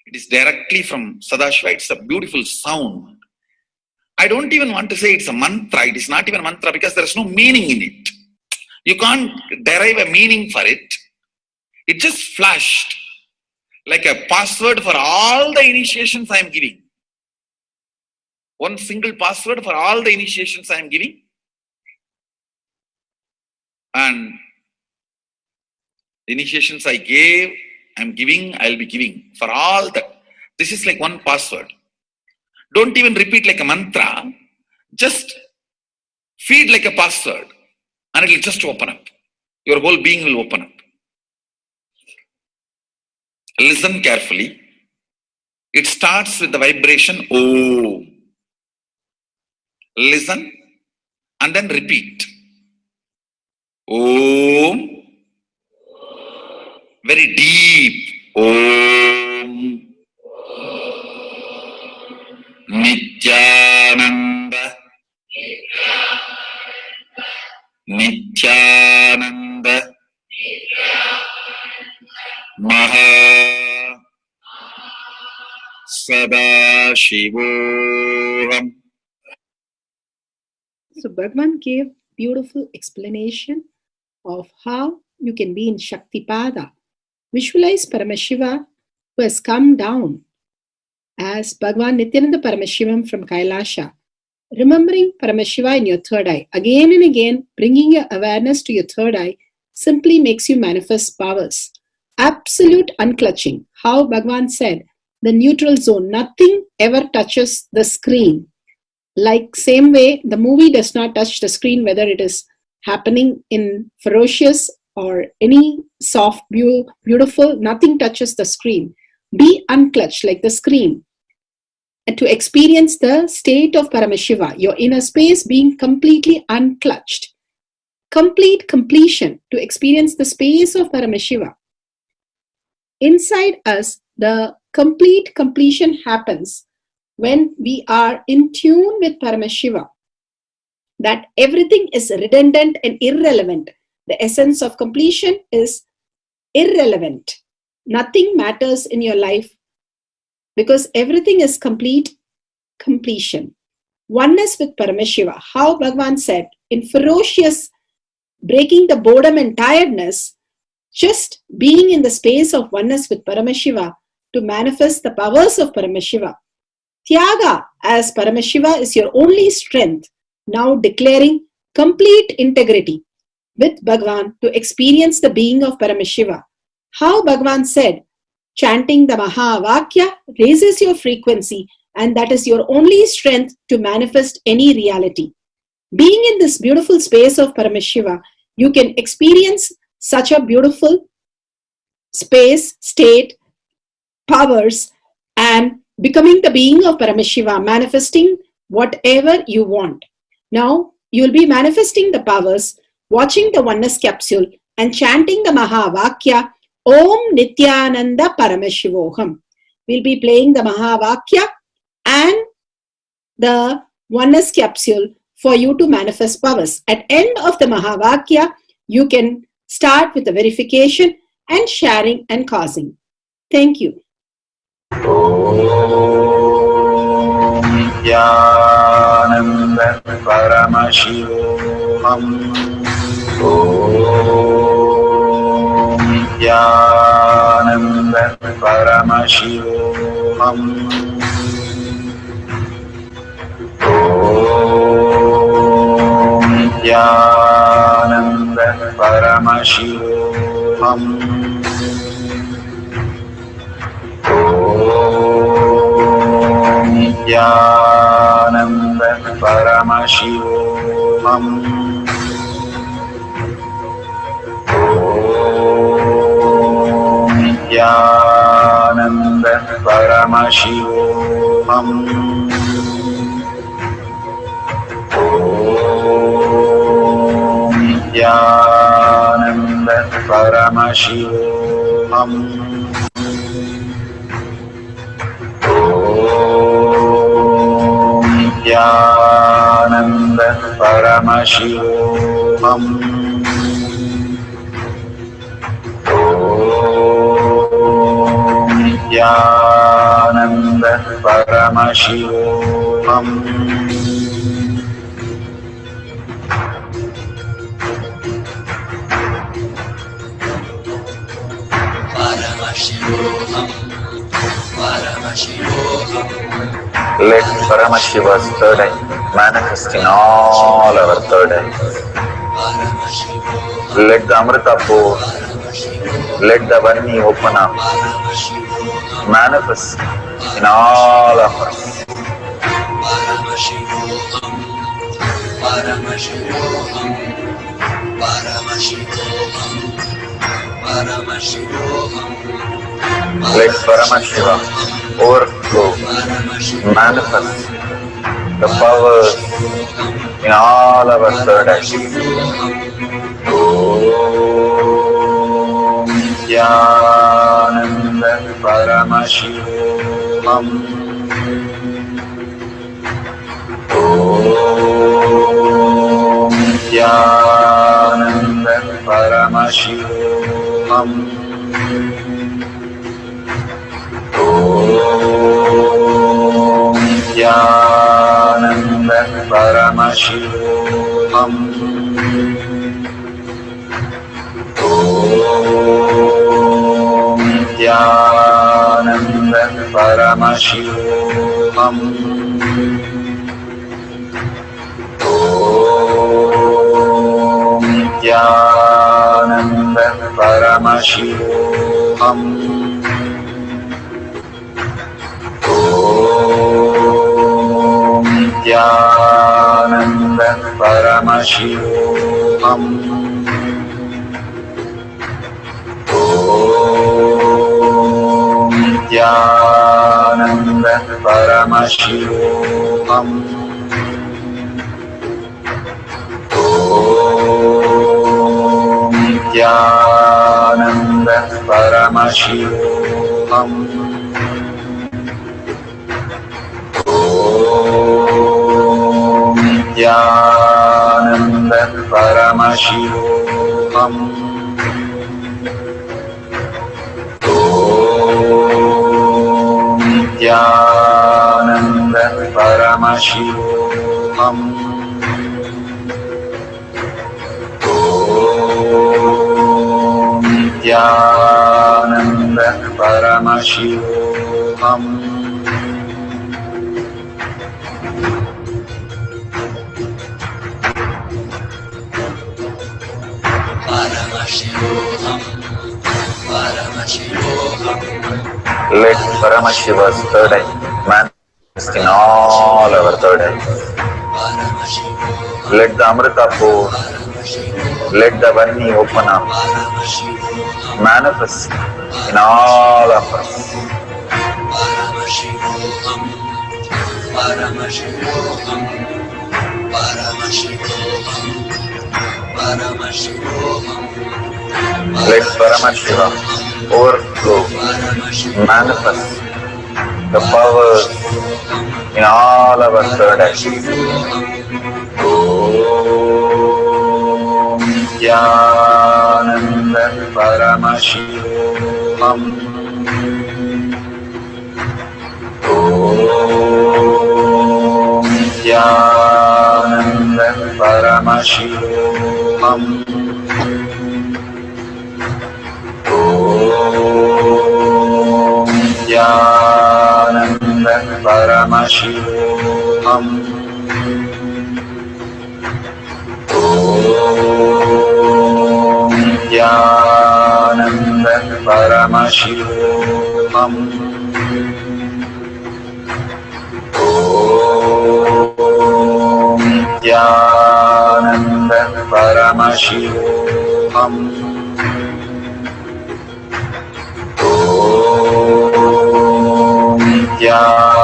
It is directly from Sadashiva. It's a beautiful sound. I don't even want to say it's a mantra. It is not even a mantra because there is no meaning in it. You can't derive a meaning for it. It just flashed like a password for all the initiations I am giving. One single password for all the initiations I am giving. And the initiations I gave, I am giving, I will be giving for all that. This is like one password. Don't even repeat like a mantra. Just feed like a password. and it will just open up. Your whole being will open up. Listen carefully. It starts with the vibration Om. Listen and then repeat. Om. Very deep. Om. Nithyananda. Nithyananda. Maha Sadashivoham. So Bhagavan gave beautiful explanation of how you can be in Shakti Pada. Visualize Paramashiva who has come down as Bhagavan Nithyananda Paramashivam from Kailasha. Remembering Paramashiva in your third eye, again and again, bringing your awareness to your third eye simply makes you manifest powers. Absolute unclutching. How Bhagavan said, the neutral zone, nothing ever touches the screen. Like same way, the movie does not touch the screen, whether it is happening in ferocious or any soft, beautiful, nothing touches the screen. Be unclutched like the screen. And to experience the state of Paramashiva, your inner space being completely unclutched. Complete completion to experience the space of Paramashiva. Inside us, the complete completion happens when we are in tune with Paramashiva. That everything is redundant and irrelevant. The essence of completion is irrelevant. Nothing matters in your life because everything is complete completion. Oneness with Paramashiva. How Bhagavan said, in ferocious breaking the boredom and tiredness, just being in the space of oneness with Paramashiva to manifest the powers of Paramashiva. Tyaga as Paramashiva is your only strength, now declaring complete integrity with Bhagavan to experience the being of Paramashiva. How Bhagavan said, chanting the Mahavakya raises your frequency and that is your only strength to manifest any reality. Being in this beautiful space of Paramashiva, you can experience such a beautiful space, state, powers, and becoming the being of Paramashiva, manifesting whatever you want. Now, you will be manifesting the powers, watching the oneness capsule, and chanting the Mahavakya, Om Nithyananda Paramashivoham. We'll be playing the Mahavakya and the oneness capsule for you to manifest powers. At end of the Mahavakya, you can start with the verification and sharing and causing. Thank you. Nithyananda Paramashivoham. Nithyananda Paramashivoham. Nithyananda Paramashivoham. Nithyananda Paramashivoham. Nithyananda Paramashivoham. Nithyananda Paramashivoham. Nithyananda Paramashivoham. Nithyananda Paramashivoham. Let Paramashiva's third eye manifest in all our third eyes. Let the Amrita pour, let the Vani open up, manifest in all of us. Let Paramashiva overflow, manifest the powers in all our third eye. Om Nithyananda Paramashivam. Om Nithyananda Paramashivam. Om Nithyananda Paramashivam. Om Nithyananda Paramashivam. Om Nithyananda Paramashivam. Om Nithyananda Paramashivam. Om Nithyananda Paramashivam. Om Nithyananda Paramashivam. Om Nithyananda Paramashivam. Om Nithyananda Paramashivam. Om Nithyananda Paramashivam. Let Paramashiva's third eye manifest in all our third eyes. Let the Amrita pour, let the Varni open up, manifest in all of us. Let Paramashiva overflow, manifest the powers in all our third eye. Om Nithyananda Paramashivam. Om Nithyananda Paramashivam. Om Nithyananda Paramashivam. Om Nithyananda Paramashivam. Om Nithyananda Paramashivam. Om Nithyananda Paramashivam. Om Nithyananda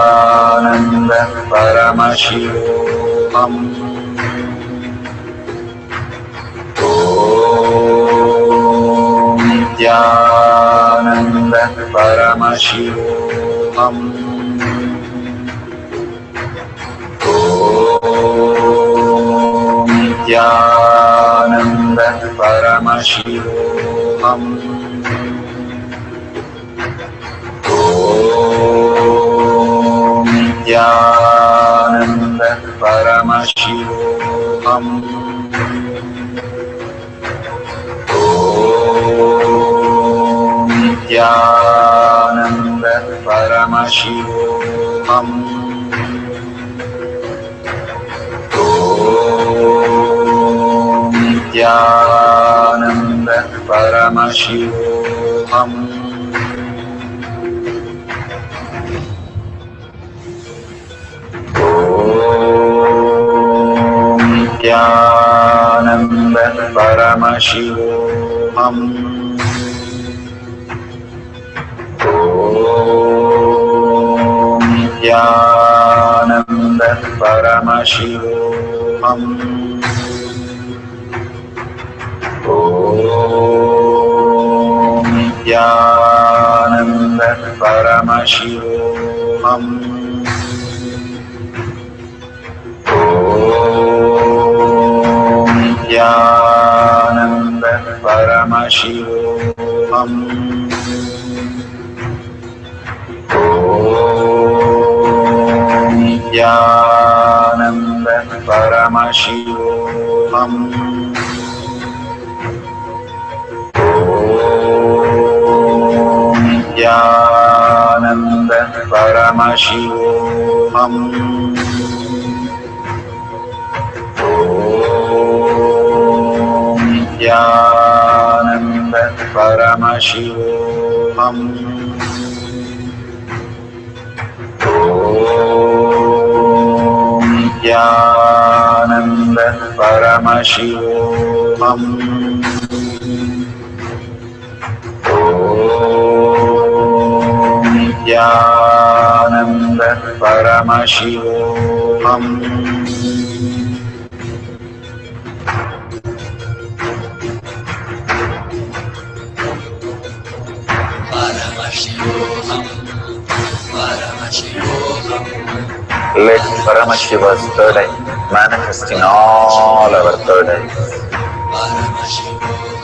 Paramashivam. Om Nithyananda Paramashivam. Om Nithyananda Paramashivam. Om Nithyananda Paramashivam. Om Nithyananda Paramashivam. Om Nithyananda Paramashivoham. Nithyananda Paramashivoham. Nithyananda Paramashivoham. Nithyananda Paramashivoham. Nithyananda Paramashivoham. Nithyananda Paramashivoham. Nithyananda Paramashivoham. Nithyananda Paramashivoham. Nithyananda Paramashivoham. Let Paramashiva's third eye manifest in all our third eyes.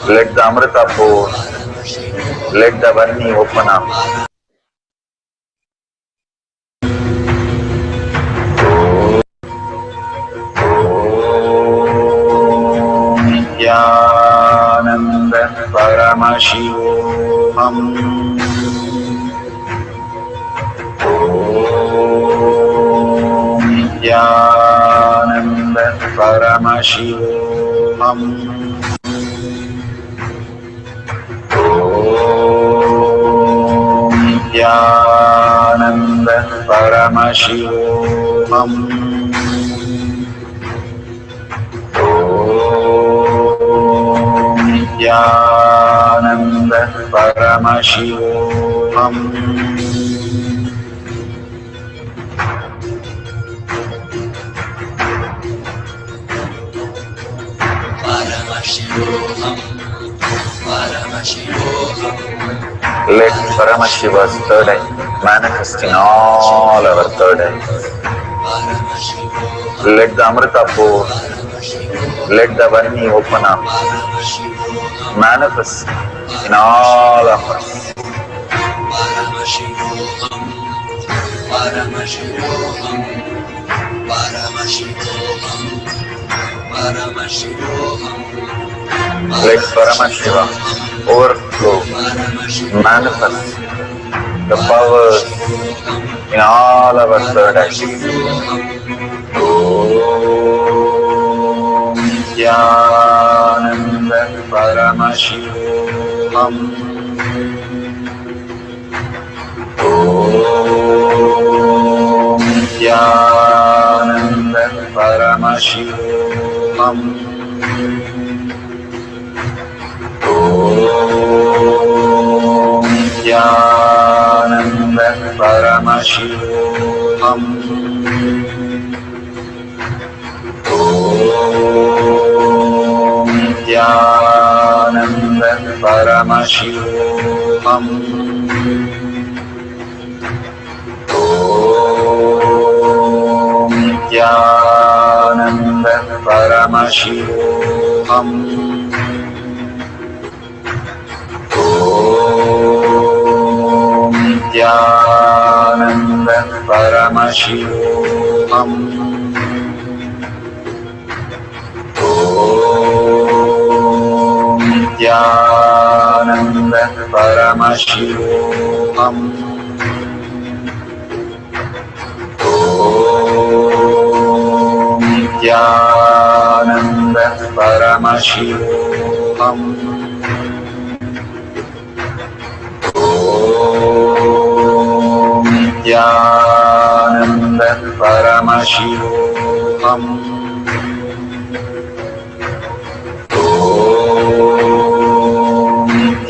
Let the Amrita pour, let the Varni open up. Nithyananda Paramashivoham. Nithyananda Paramashivoham. Nithyananda Paramashivoham. Nithyananda Paramashivoham. Let Paramashiva's third eye manifest in all our third eyes. Let the Amrita pour, let the Varni open up, manifest in all of us. Let Paramashiva overflow, manifest the powers in all our third eyes. Om Nithyananda Paramashivoham. Om Nithyananda Paramashivoham. Om Nithyananda Paramashivoham. Om Nithyananda Paramashivoham. Om Nithyananda Paramashivoham. Om Nithyananda Paramashivoham. Om Nithyananda Paramashivoham. Om Nithyananda Paramashivoham. Om Nithyananda Paramashivoham. Om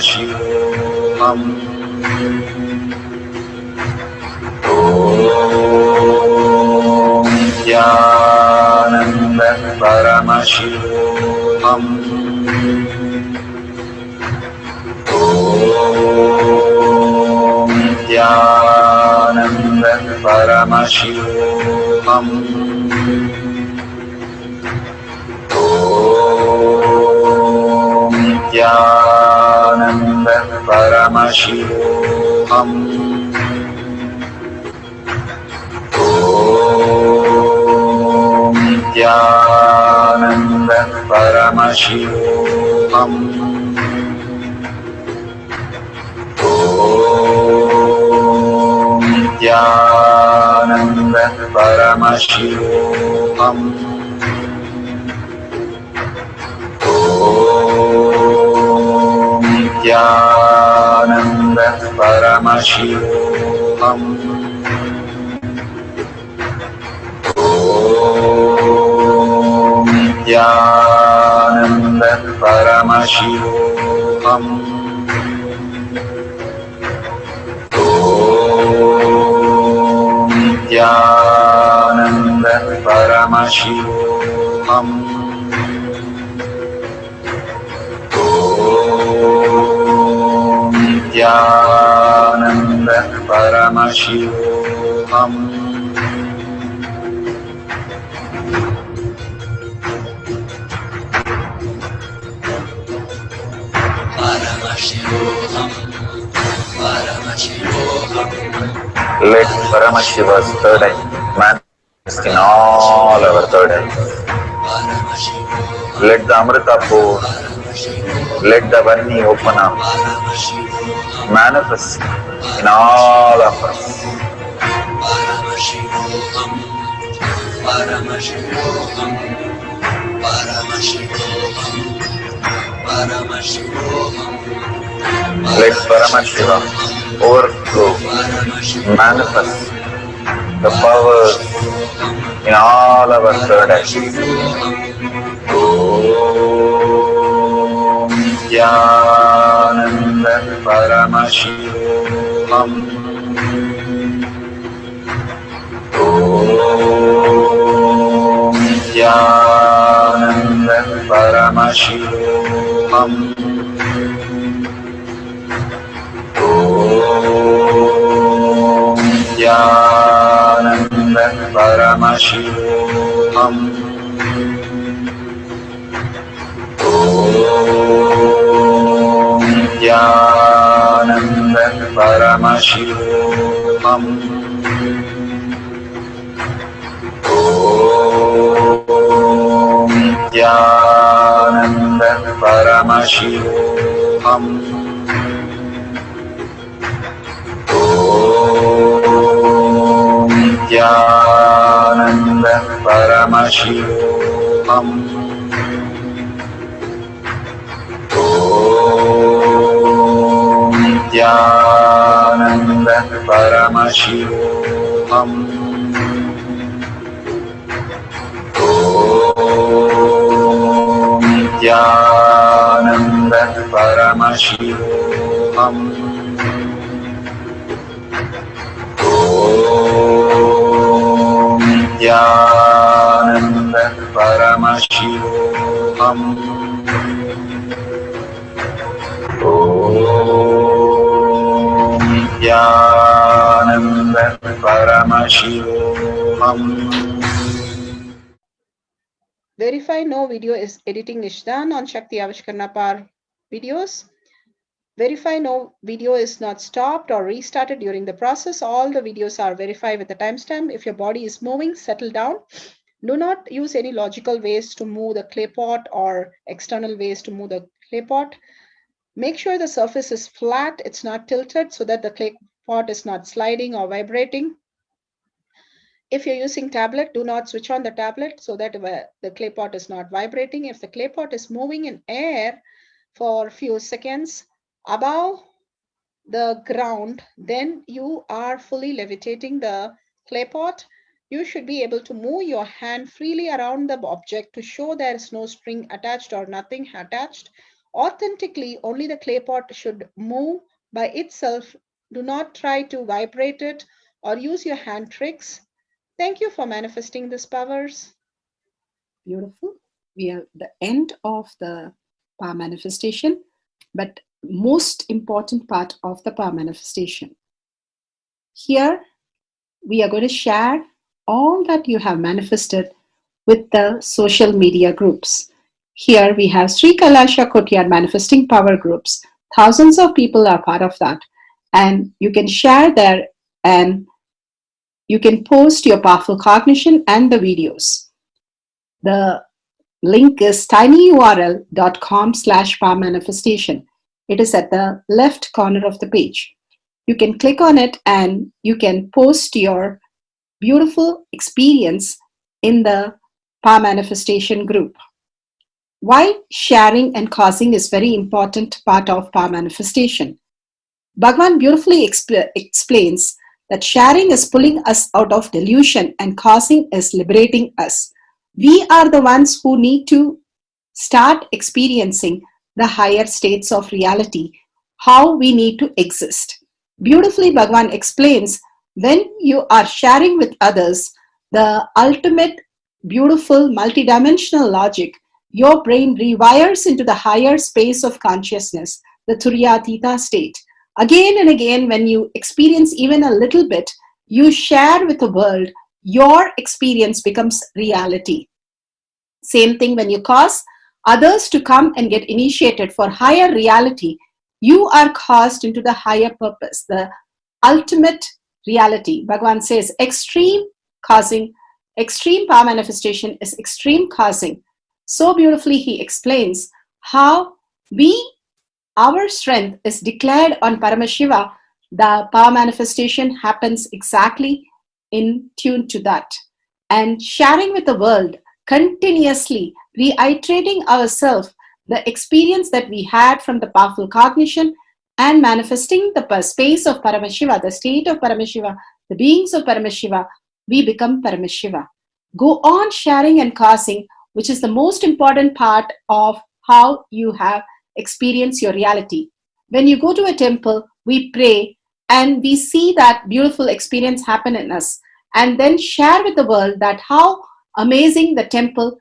Paramashivam. Nithyananda Paramashivam. Nithyananda Paramashivam. Nithyananda Paramashivam. Nithyananda Paramashivam. Nithyananda Paramashivam. Nithyananda Paramashivam. Nithyananda Paramashivam. Nithyananda Paramashivam. Nithyananda Paramashivam. Let Paramashiva's third eye manifest in all our third eyes. Let the Amrita pour, let the Vani open up, manifest in all of us. Let Paramashiva overflow, manifest the powers in all our third eyes. Om Nithyananda Paramashivam. Om Nithyananda Paramashivam. Om Nithyananda Paramashivam. Om Nithyananda Paramashivam. Om Nithyananda Paramashivam. Om Nithyananda Paramashivam. Om Nithyananda Paramashivam. Om Nithyananda Paramashivam. Om Nithyananda Paramashivam. Om Nithyananda Paramashivam. Verify no video is editing is done on Shakti Avishkarana Power videos. Verify no video is not stopped or restarted during the process. All the videos are verified with the timestamp. If your body is moving, settle down. Do not use any logical ways to move the clay pot or external ways to move the clay pot. Make sure the surface is flat, it's not tilted, so that the clay pot is not sliding or vibrating. If you're using tablet, do not switch on the tablet so that the clay pot is not vibrating. If the clay pot is moving in air for a few seconds above the ground, then you are fully levitating the clay pot. You should be able to move your hand freely around the object to show there is no string attached or nothing attached. Authentically, only the clay pot should move by itself. Do not try to vibrate it or use your hand tricks. Thank you for manifesting these powers. Beautiful. We are at the end of the power manifestation, but most important part of the power manifestation. Here, we are going to share all that you have manifested with the social media groups. Here we have Sri Kailasha Kotyar Manifesting Power groups. Thousands of people are part of that. And you can share there and you can post your powerful cognition and the videos. The link is tinyurl.com/power manifestation. It is at the left corner of the page. You can click on it and you can post your beautiful experience in the power manifestation group. Why sharing and causing is very important part of power manifestation. Bhagavan beautifully explains that sharing is pulling us out of delusion and causing is liberating us. We are the ones who need to start experiencing the higher states of reality, how we need to exist. Beautifully, Bhagavan explains when you are sharing with others the ultimate beautiful multidimensional logic, your brain rewires into the higher space of consciousness, the Turyatita state. Again and again, when you experience even a little bit, you share with the world, your experience becomes reality. Same thing when you cause others to come and get initiated for higher reality, you are caused into the higher purpose, the ultimate reality. Bhagavan says extreme causing, extreme power manifestation is extreme causing. So beautifully he explains how our strength is declared on Paramashiva. The power manifestation happens exactly in tune to that. And sharing with the world, continuously reiterating ourselves the experience that we had from the powerful cognition and manifesting the space of Paramashiva, the state of Paramashiva, the beings of Paramashiva, we become Paramashiva. Go on sharing and causing, which is the most important part of how you have experienced your reality. When you go to a temple, we pray and we see that beautiful experience happen in us, and then share with the world that how amazing the temple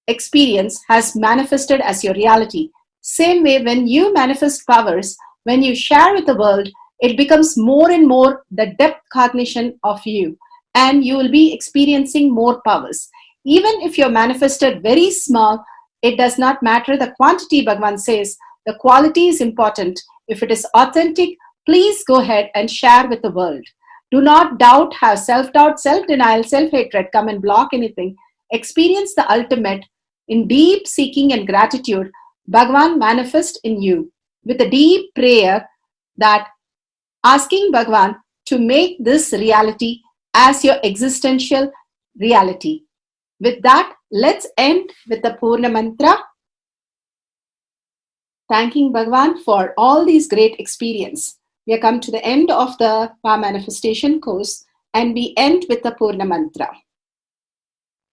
experience has manifested as your reality. Same way, when you manifest powers, when you share with the world, it becomes more and more the depth cognition of you, and you will be experiencing more powers. Even if you're manifested very small, it does not matter the quantity. Bhagavan says the quality is important. If it is authentic, please go ahead and share with the world. Do not doubt, have self-doubt, self-denial, self-hatred come and block anything. Experience the ultimate in deep seeking and gratitude. Bhagavan manifest in you with a deep prayer, that asking Bhagavan to make this reality as your existential reality. With that, let's end with the Purna Mantra. Thanking Bhagavan for all these great experience. We have come to the end of the Power Manifestation course, and we end with the Purna Mantra.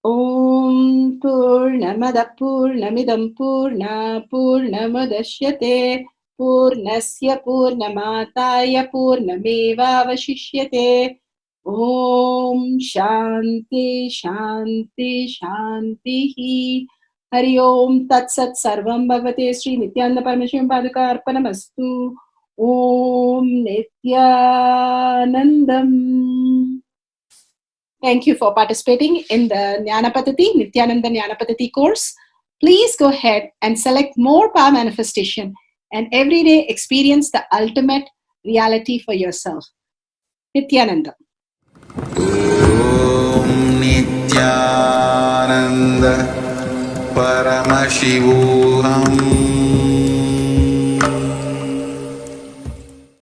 Om Purnamada Purnamidam Purna Purnamadashyate Purnasya Purnamataya Purnameva Vashishyate. Om Shanti Shanti Shanti. Hari Om Tat Sat Sarvam Bhavate Sri Nithyananda Paramashiva Padaka Arpanamastu. Om Nithyanandam. Thank you for participating in the Jnana Paddhati, Nithyananda Jnana Paddhati course. Please go ahead and select more power manifestation and every day experience the ultimate reality for yourself. Nithyananda. Om Nithyananda Paramashivoham